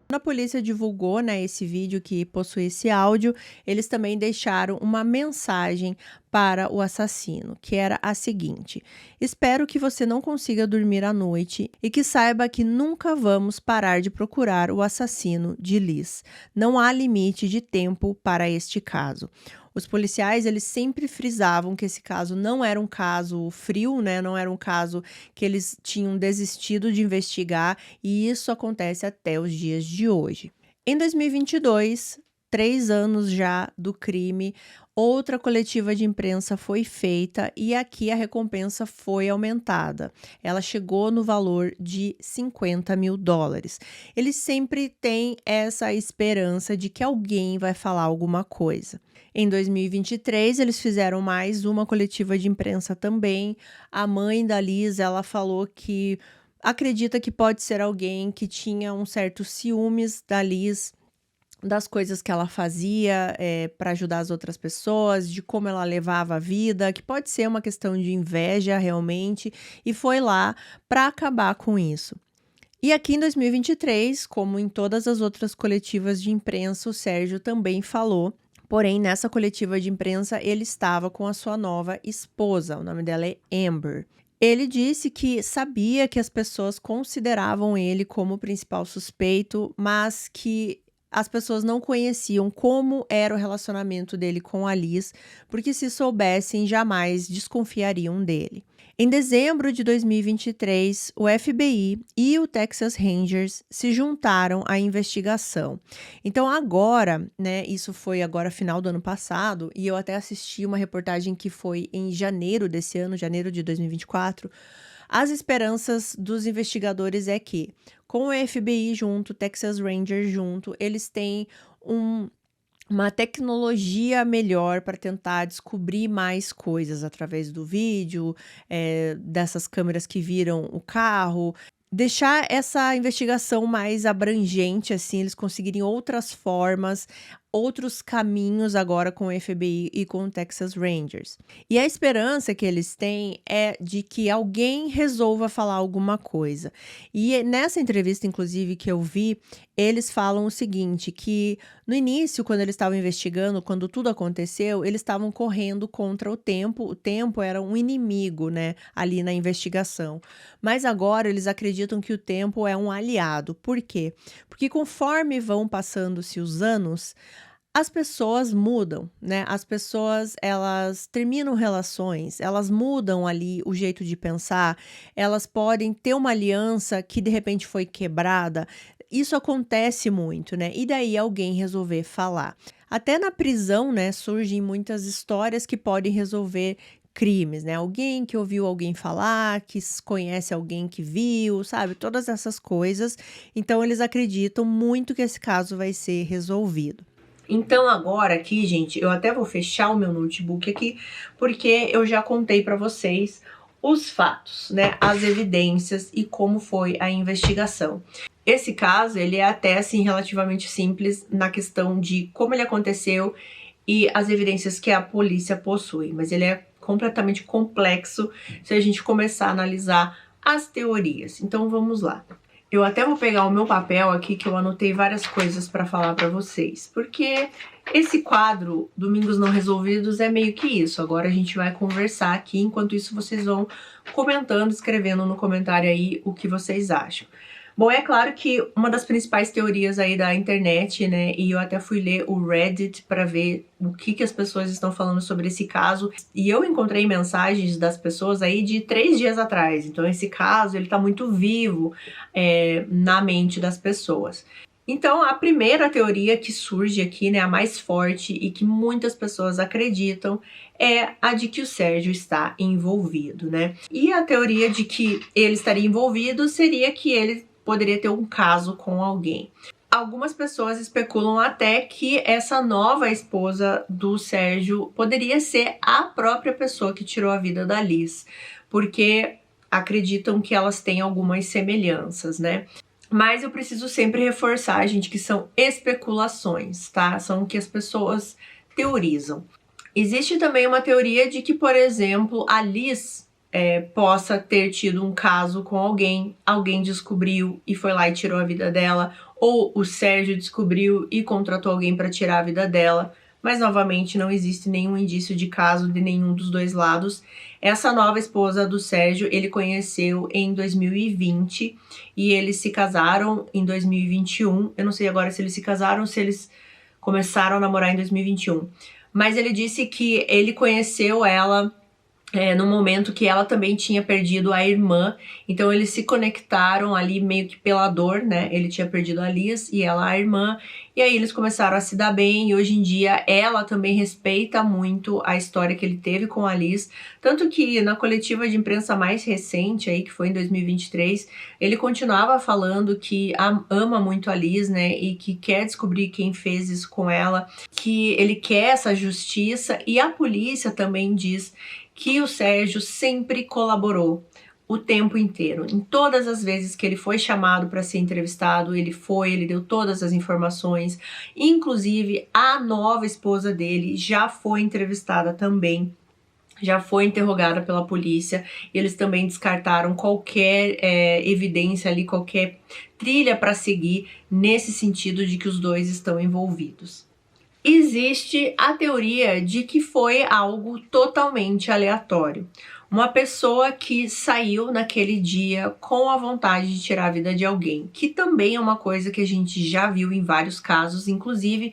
Quando a polícia divulgou, né, esse vídeo que possui esse áudio, eles também deixaram uma mensagem para o assassino, que era a seguinte: espero que você não consiga dormir à noite e que saiba que nunca vamos parar de procurar o assassino de Liz. Não há limite de tempo para este caso. Os policiais, eles sempre frisavam que esse caso não era um caso frio, né? Não era um caso que eles tinham desistido de investigar, e isso acontece até os dias de hoje. Em 2022, 3 anos já do crime, outra coletiva de imprensa foi feita e aqui a recompensa foi aumentada. Ela chegou no valor de $50 mil. Eles sempre têm essa esperança de que alguém vai falar alguma coisa. Em 2023, eles fizeram mais uma coletiva de imprensa também. A mãe da Liz, ela falou que acredita que pode ser alguém que tinha um certo ciúmes da Liz, das coisas que ela fazia para ajudar as outras pessoas, de como ela levava a vida, que pode ser uma questão de inveja realmente, e foi lá para acabar com isso. E aqui em 2023, como em todas as outras coletivas de imprensa, o Sérgio também falou. Porém, nessa coletiva de imprensa, ele estava com a sua nova esposa, o nome dela é Amber. Ele disse que sabia que as pessoas consideravam ele como o principal suspeito, mas que as pessoas não conheciam como era o relacionamento dele com a Liz, porque se soubessem, jamais desconfiariam dele. Em dezembro de 2023, o FBI e o Texas Rangers se juntaram à investigação. Então agora, né, isso foi agora final do ano passado, e eu até assisti uma reportagem que foi em janeiro desse ano, janeiro de 2024, as esperanças dos investigadores é que, com o FBI junto, Texas Rangers junto, eles têm uma tecnologia melhor para tentar descobrir mais coisas através do vídeo, dessas câmeras que viram o carro, deixar essa investigação mais abrangente, assim, eles conseguirem outras formas, outros caminhos agora com o FBI e com o Texas Rangers. E a esperança que eles têm é de que alguém resolva falar alguma coisa. E nessa entrevista, inclusive, que eu vi, eles falam o seguinte, que no início, quando eles estavam investigando, quando tudo aconteceu, eles estavam correndo contra o tempo era um inimigo, né, ali na investigação. Mas agora eles acreditam que o tempo é um aliado. Por quê? Porque conforme vão passando-se os anos, as pessoas mudam, né? As pessoas, elas terminam relações, elas mudam ali o jeito de pensar, elas podem ter uma aliança que de repente foi quebrada. Isso acontece muito, né? E daí alguém resolver falar. Até na prisão, né, surgem muitas histórias que podem resolver crimes, né? Alguém que ouviu alguém falar, que conhece alguém que viu, sabe? Todas essas coisas. Então eles acreditam muito que esse caso vai ser resolvido. Então agora aqui, gente, eu até vou fechar o meu notebook aqui, porque eu já contei para vocês os fatos, né, as evidências e como foi a investigação. Esse caso, ele é até assim relativamente simples na questão de como ele aconteceu e as evidências que a polícia possui, mas ele é completamente complexo se a gente começar a analisar as teorias. Então vamos lá. Eu até vou pegar o meu papel aqui que eu anotei várias coisas para falar para vocês, porque esse quadro Domingos Não Resolvidos é meio que isso. Agora a gente vai conversar aqui, enquanto isso vocês vão comentando, escrevendo no comentário aí o que vocês acham. Bom, é claro que uma das principais teorias aí da internet, né, e eu até fui ler o Reddit para ver o que as pessoas estão falando sobre esse caso, e eu encontrei mensagens das pessoas aí de 3 dias atrás, então esse caso, ele tá muito vivo na mente das pessoas. Então, a primeira teoria que surge aqui, né, a mais forte e que muitas pessoas acreditam, é a de que o Sérgio está envolvido, né? E a teoria de que ele estaria envolvido seria que ele poderia ter um caso com alguém. Algumas pessoas especulam até que essa nova esposa do Sérgio poderia ser a própria pessoa que tirou a vida da Liz, porque acreditam que elas têm algumas semelhanças, né? Mas eu preciso sempre reforçar, gente, que são especulações, tá? São o que as pessoas teorizam. Existe também uma teoria de que, por exemplo, a Liz possa ter tido um caso com alguém descobriu e foi lá e tirou a vida dela, ou o Sérgio descobriu e contratou alguém para tirar a vida dela, mas novamente não existe nenhum indício de caso de nenhum dos dois lados. Essa nova esposa do Sérgio ele conheceu em 2020 e eles se casaram em 2021. Eu não sei agora se eles se casaram ou se eles começaram a namorar em 2021. Mas ele disse que ele conheceu ela no momento que ela também tinha perdido a irmã, então eles se conectaram ali meio que pela dor, né? Ele tinha perdido a Liz e ela a irmã, e aí eles começaram a se dar bem, e hoje em dia ela também respeita muito a história que ele teve com a Liz, tanto que na coletiva de imprensa mais recente, aí, que foi em 2023, ele continuava falando que ama muito a Liz, né? E que quer descobrir quem fez isso com ela, que ele quer essa justiça, e a polícia também diz que o Sérgio sempre colaborou o tempo inteiro. Em todas as vezes que ele foi chamado para ser entrevistado, ele deu todas as informações. Inclusive, a nova esposa dele já foi entrevistada também, já foi interrogada pela polícia. Eles também descartaram qualquer evidência ali, qualquer trilha para seguir nesse sentido de que os dois estão envolvidos. Existe a teoria de que foi algo totalmente aleatório. Uma pessoa que saiu naquele dia com a vontade de tirar a vida de alguém, que também é uma coisa que a gente já viu em vários casos, inclusive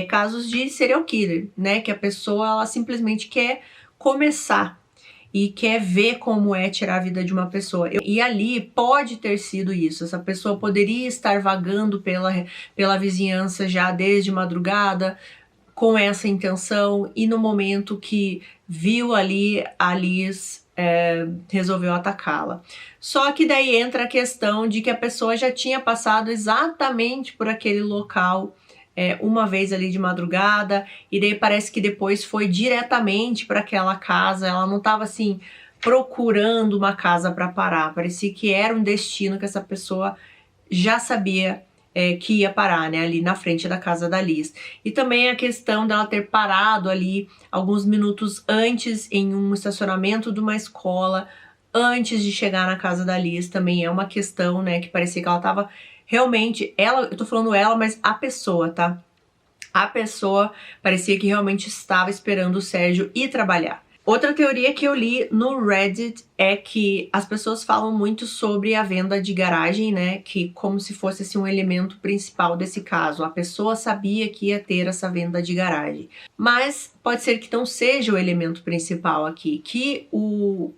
casos de serial killer, né? Que a pessoa ela simplesmente quer começar e quer ver como é tirar a vida de uma pessoa. E ali pode ter sido isso. Essa pessoa poderia estar vagando pela vizinhança já desde madrugada, com essa intenção, e no momento que viu ali a Liz, resolveu atacá-la. Só que daí entra a questão de que a pessoa já tinha passado exatamente por aquele local uma vez ali de madrugada, e daí parece que depois foi diretamente para aquela casa. Ela não estava assim procurando uma casa para parar, parecia que era um destino que essa pessoa já sabia que ia parar, né, ali na frente da casa da Liz. E também a questão dela ter parado ali alguns minutos antes em um estacionamento de uma escola, antes de chegar na casa da Liz, também é uma questão, né, que parecia que ela tava realmente, eu tô falando ela, mas a pessoa, tá? A pessoa parecia que realmente estava esperando o Sérgio ir trabalhar. Outra teoria que eu li no Reddit é que as pessoas falam muito sobre a venda de garagem, né? Que como se fosse assim, um elemento principal desse caso. A pessoa sabia que ia ter essa venda de garagem. Mas pode ser que não seja o elemento principal aqui. Que o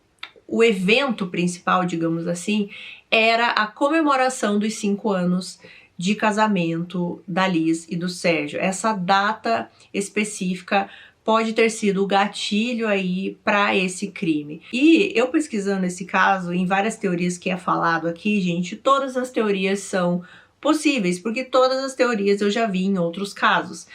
evento principal, digamos assim, era a comemoração dos 5 anos de casamento da Liz e do Sérgio. Essa data específica pode ter sido o gatilho aí para esse crime. E eu pesquisando esse caso, em várias teorias que é falado aqui, gente, todas as teorias são possíveis, porque todas as teorias eu já vi em outros casos.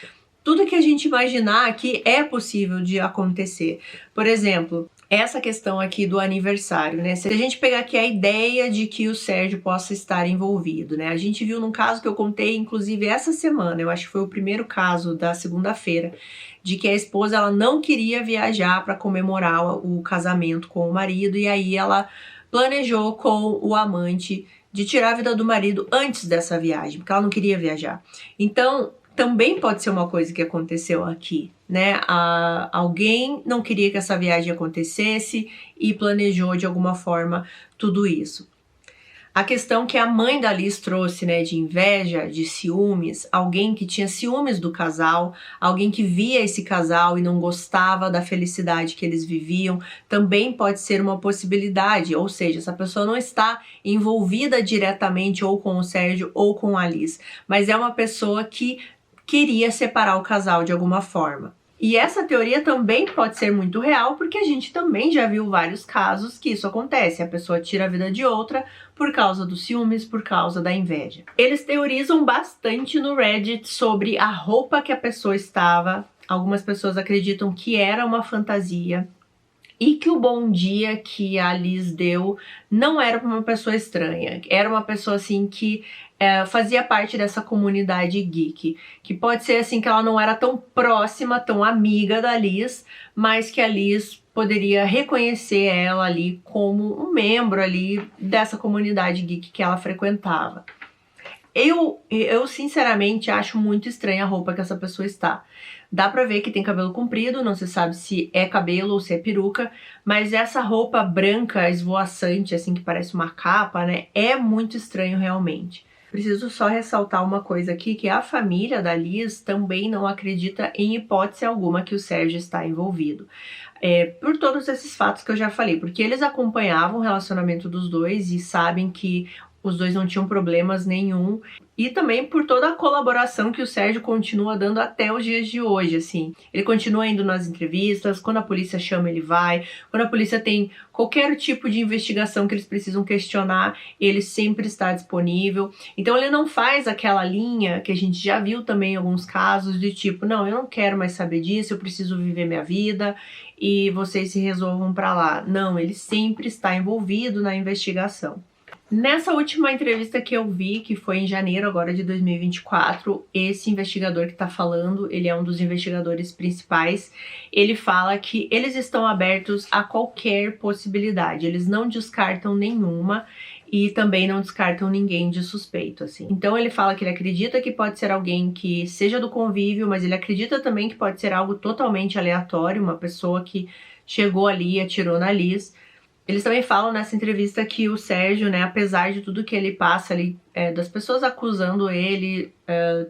Tudo que a gente imaginar aqui é possível de acontecer. Por exemplo, essa questão aqui do aniversário, né? Se a gente pegar aqui a ideia de que o Sérgio possa estar envolvido, né? A gente viu num caso que eu contei, inclusive, essa semana, eu acho que foi o primeiro caso da segunda-feira, de que a esposa ela não queria viajar para comemorar o casamento com o marido, e aí ela planejou com o amante de tirar a vida do marido antes dessa viagem, porque ela não queria viajar. Então, também pode ser uma coisa que aconteceu aqui, né? Alguém não queria que essa viagem acontecesse e planejou de alguma forma tudo isso. A questão que a mãe da Liz trouxe, né, de inveja, de ciúmes, alguém que tinha ciúmes do casal, alguém que via esse casal e não gostava da felicidade que eles viviam, também pode ser uma possibilidade, ou seja, essa pessoa não está envolvida diretamente ou com o Sérgio ou com a Liz, mas é uma pessoa que queria separar o casal de alguma forma. E essa teoria também pode ser muito real, porque a gente também já viu vários casos que isso acontece. A pessoa tira a vida de outra por causa dos ciúmes, por causa da inveja. Eles teorizam bastante no Reddit sobre a roupa que a pessoa estava. Algumas pessoas acreditam que era uma fantasia e que o bom dia que a Liz deu não era para uma pessoa estranha. Era uma pessoa assim que fazia parte dessa comunidade geek, que pode ser assim que ela não era tão próxima, tão amiga da Liz, mas que a Liz poderia reconhecer ela ali como um membro ali dessa comunidade geek que ela frequentava. Eu sinceramente acho muito estranha a roupa que essa pessoa está. Dá pra ver que tem cabelo comprido, não se sabe se é cabelo ou se é peruca, mas essa roupa branca esvoaçante, assim, que parece uma capa, né, é muito estranho realmente. Preciso só ressaltar uma coisa aqui, que a família da Liz também não acredita em hipótese alguma que o Sérgio está envolvido. Por todos esses fatos que eu já falei, porque eles acompanhavam o relacionamento dos dois e sabem que os dois não tinham problemas nenhum, e também por toda a colaboração que o Sérgio continua dando até os dias de hoje, assim. Ele continua indo nas entrevistas, quando a polícia chama ele vai, quando a polícia tem qualquer tipo de investigação que eles precisam questionar, ele sempre está disponível. Então ele não faz aquela linha que a gente já viu também em alguns casos, de tipo, não, eu não quero mais saber disso, eu preciso viver minha vida e vocês se resolvam pra lá. Não, ele sempre está envolvido na investigação. Nessa última entrevista que eu vi, que foi em janeiro agora de 2024, esse investigador que tá falando, ele é um dos investigadores principais, ele fala que eles estão abertos a qualquer possibilidade, eles não descartam nenhuma e também não descartam ninguém de suspeito, assim. Então ele fala que ele acredita que pode ser alguém que seja do convívio, mas ele acredita também que pode ser algo totalmente aleatório, uma pessoa que chegou ali e atirou na Liz. Eles também falam nessa entrevista que o Sérgio, né, apesar de tudo que ele passa ali, das pessoas acusando ele,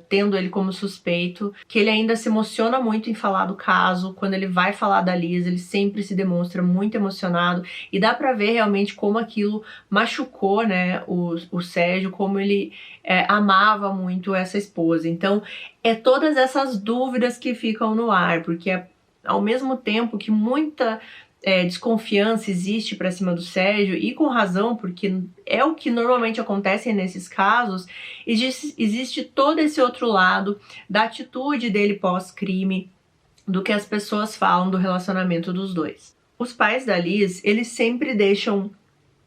tendo ele como suspeito, que ele ainda se emociona muito em falar do caso. Quando ele vai falar da Liz, ele sempre se demonstra muito emocionado e dá pra ver realmente como aquilo machucou, né, o Sérgio, como ele amava muito essa esposa. Então, todas essas dúvidas que ficam no ar, porque ao mesmo tempo que muita desconfiança existe para cima do Sérgio, e com razão, porque é o que normalmente acontece nesses casos, existe todo esse outro lado da atitude dele pós-crime, do que as pessoas falam do relacionamento dos dois. Os pais da Liz, eles sempre deixam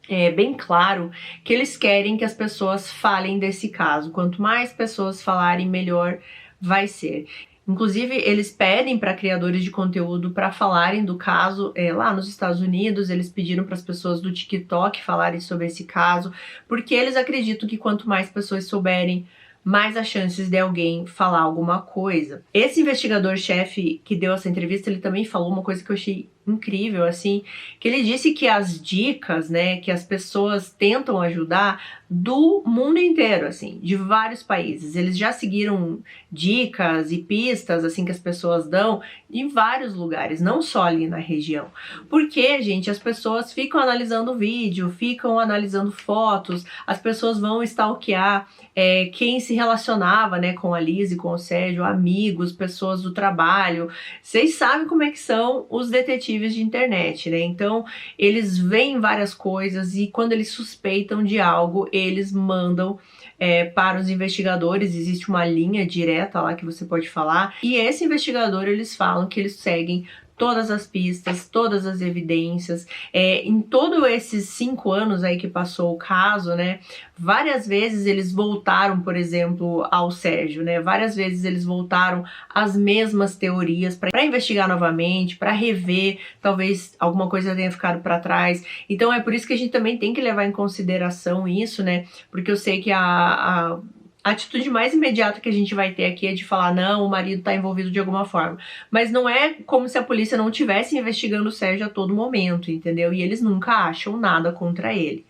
bem claro que eles querem que as pessoas falem desse caso. Quanto mais pessoas falarem, melhor vai ser. Inclusive, eles pedem para criadores de conteúdo para falarem do caso. Lá nos Estados Unidos, eles pediram para as pessoas do TikTok falarem sobre esse caso, porque eles acreditam que quanto mais pessoas souberem, mais as chances de alguém falar alguma coisa. Esse investigador-chefe que deu essa entrevista, ele também falou uma coisa que eu achei incrível, assim, que ele disse que as dicas, né, que as pessoas tentam ajudar do mundo inteiro, assim, de vários países. Eles já seguiram dicas e pistas, assim, que as pessoas dão em vários lugares, não só ali na região. Porque, gente, as pessoas ficam analisando vídeo, ficam analisando fotos, as pessoas vão stalkear quem se relacionava, né, com a Liz e com o Sérgio, amigos, pessoas do trabalho. Vocês sabem como é que são os detetives de internet, né? Então, eles veem várias coisas e quando eles suspeitam de algo, eles mandam para os investigadores. Existe uma linha direta lá que você pode falar, e esse investigador, eles falam que eles seguem todas as pistas, todas as evidências. Em todos esses 5 anos aí que passou o caso, né, várias vezes eles voltaram, por exemplo, ao Sérgio, né, várias vezes eles voltaram às mesmas teorias para investigar novamente, para rever, talvez alguma coisa tenha ficado para trás. Então é por isso que a gente também tem que levar em consideração isso, né, porque eu sei que a atitude mais imediata que a gente vai ter aqui é de falar, não, o marido está envolvido de alguma forma. Mas não é como se a polícia não estivesse investigando o Sérgio a todo momento, entendeu? E eles nunca acham nada contra ele.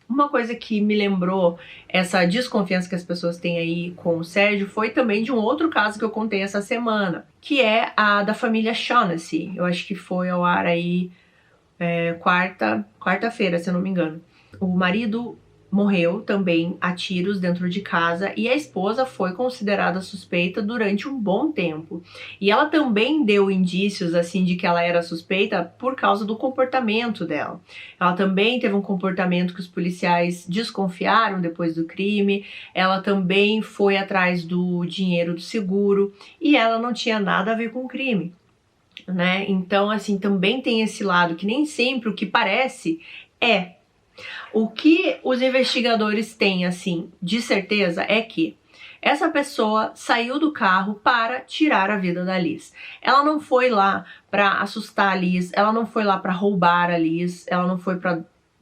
Uma coisa que me lembrou essa desconfiança que as pessoas têm aí com o Sérgio foi também de um outro caso que eu contei essa semana, que é a da família Shaughnessy. Eu acho que foi ao ar aí quarta-feira, se eu não me engano. O marido morreu também a tiros dentro de casa e a esposa foi considerada suspeita durante um bom tempo. E ela também deu indícios assim de que ela era suspeita por causa do comportamento dela. Ela também teve um comportamento que os policiais desconfiaram depois do crime. Ela também foi atrás do dinheiro do seguro e ela não tinha nada a ver com o crime, né? Então, assim, também tem esse lado que nem sempre o que parece é. O que os investigadores têm, assim, de certeza é que essa pessoa saiu do carro para tirar a vida da Liz. Ela não foi lá para assustar a Liz, ela não foi lá para roubar a Liz, ela não foi para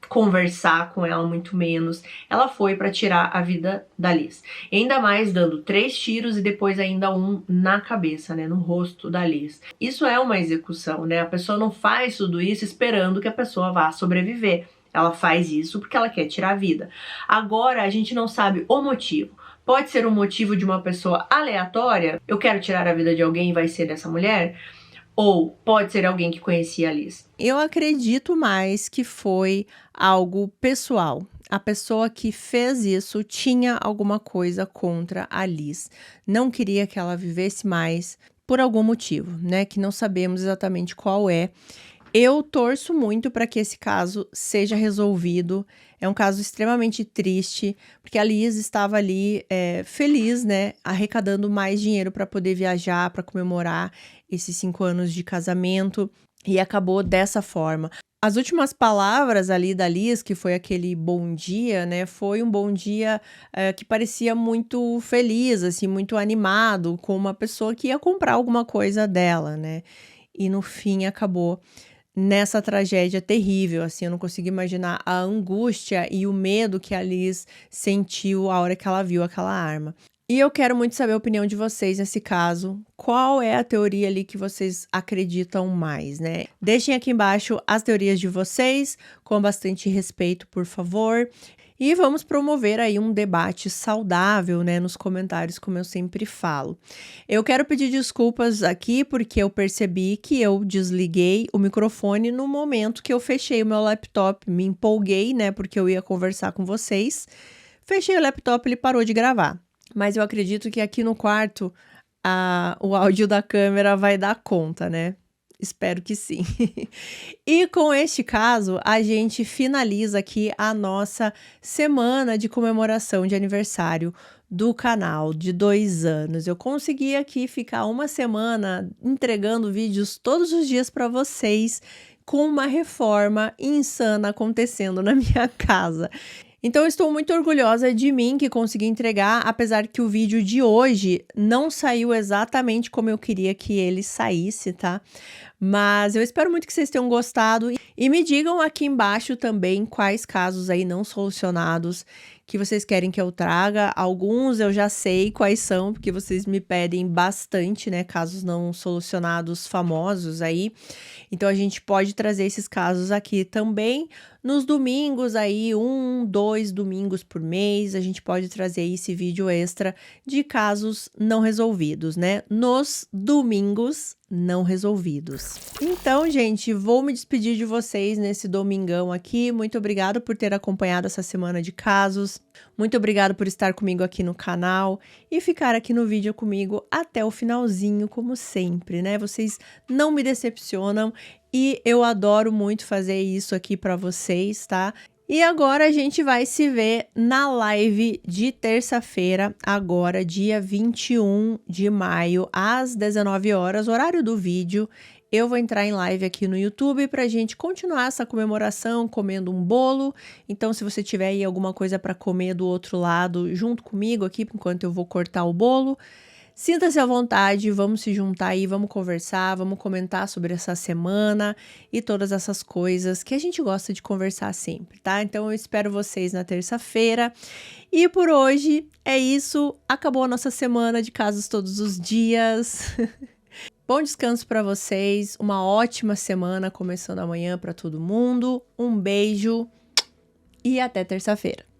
conversar com ela, muito menos. Ela foi para tirar a vida da Liz. E ainda mais dando 3 tiros e depois ainda um na cabeça, né, no rosto da Liz. Isso é uma execução, né? A pessoa não faz tudo isso esperando que a pessoa vá sobreviver. Ela faz isso porque ela quer tirar a vida. Agora, a gente não sabe o motivo. Pode ser um motivo de uma pessoa aleatória. Eu quero tirar a vida de alguém e vai ser dessa mulher. Ou pode ser alguém que conhecia a Liz. Eu acredito mais que foi algo pessoal. A pessoa que fez isso tinha alguma coisa contra a Liz. Não queria que ela vivesse mais por algum motivo, né? Que não sabemos exatamente qual é. Eu torço muito para que esse caso seja resolvido. É um caso extremamente triste, porque a Liz estava ali feliz, né, arrecadando mais dinheiro para poder viajar, para comemorar esses 5 anos de casamento, e acabou dessa forma. As últimas palavras ali da Liz, que foi aquele bom dia, né, foi um bom dia que parecia muito feliz, assim, muito animado, com uma pessoa que ia comprar alguma coisa dela, né, e no fim acabou nessa tragédia terrível, assim, eu não consigo imaginar a angústia e o medo que a Liz sentiu a hora que ela viu aquela arma. E eu quero muito saber a opinião de vocês nesse caso. Qual é a teoria ali que vocês acreditam mais, né? Deixem aqui embaixo as teorias de vocês, com bastante respeito, por favor. E vamos promover aí um debate saudável, né, nos comentários, como eu sempre falo. Eu quero pedir desculpas aqui porque eu percebi que eu desliguei o microfone no momento que eu fechei o meu laptop. Me empolguei, né, porque eu ia conversar com vocês. Fechei o laptop, ele parou de gravar. Mas eu acredito que aqui no quarto o áudio da câmera vai dar conta, né? Espero que sim. E com este caso, a gente finaliza aqui a nossa semana de comemoração de aniversário do canal de 2 anos. Eu consegui aqui ficar uma semana entregando vídeos todos os dias para vocês, com uma reforma insana acontecendo na minha casa. Então, eu estou muito orgulhosa de mim que consegui entregar, apesar que o vídeo de hoje não saiu exatamente como eu queria que ele saísse, tá? Mas eu espero muito que vocês tenham gostado e me digam aqui embaixo também quais casos aí não solucionados que vocês querem que eu traga. Alguns eu já sei quais são, porque vocês me pedem bastante, né? Casos não solucionados famosos aí. Então a gente pode trazer esses casos aqui também. Nos domingos aí, 1, 2 domingos por mês, a gente pode trazer esse vídeo extra de casos não resolvidos, né? Nos domingos não resolvidos. Então, gente, vou me despedir de vocês nesse domingão aqui. Muito obrigado por ter acompanhado essa semana de casos. Muito obrigado por estar comigo aqui no canal e ficar aqui no vídeo comigo até o finalzinho, como sempre, né? Vocês não me decepcionam e eu adoro muito fazer isso aqui para vocês, tá? E agora a gente vai se ver na live de terça-feira, agora dia 21 de maio, às 19 horas, horário do vídeo. eu vou entrar em live aqui no YouTube pra gente continuar essa comemoração comendo um bolo. Então, se você tiver aí alguma coisa para comer do outro lado, junto comigo aqui, enquanto eu vou cortar o bolo, sinta-se à vontade, vamos se juntar aí, vamos conversar, vamos comentar sobre essa semana e todas essas coisas que a gente gosta de conversar sempre, tá? Então, eu espero vocês na terça-feira. E por hoje é isso. Acabou a nossa semana de casos todos os dias. Bom descanso para vocês, uma ótima semana começando amanhã para todo mundo. Um beijo e até terça-feira.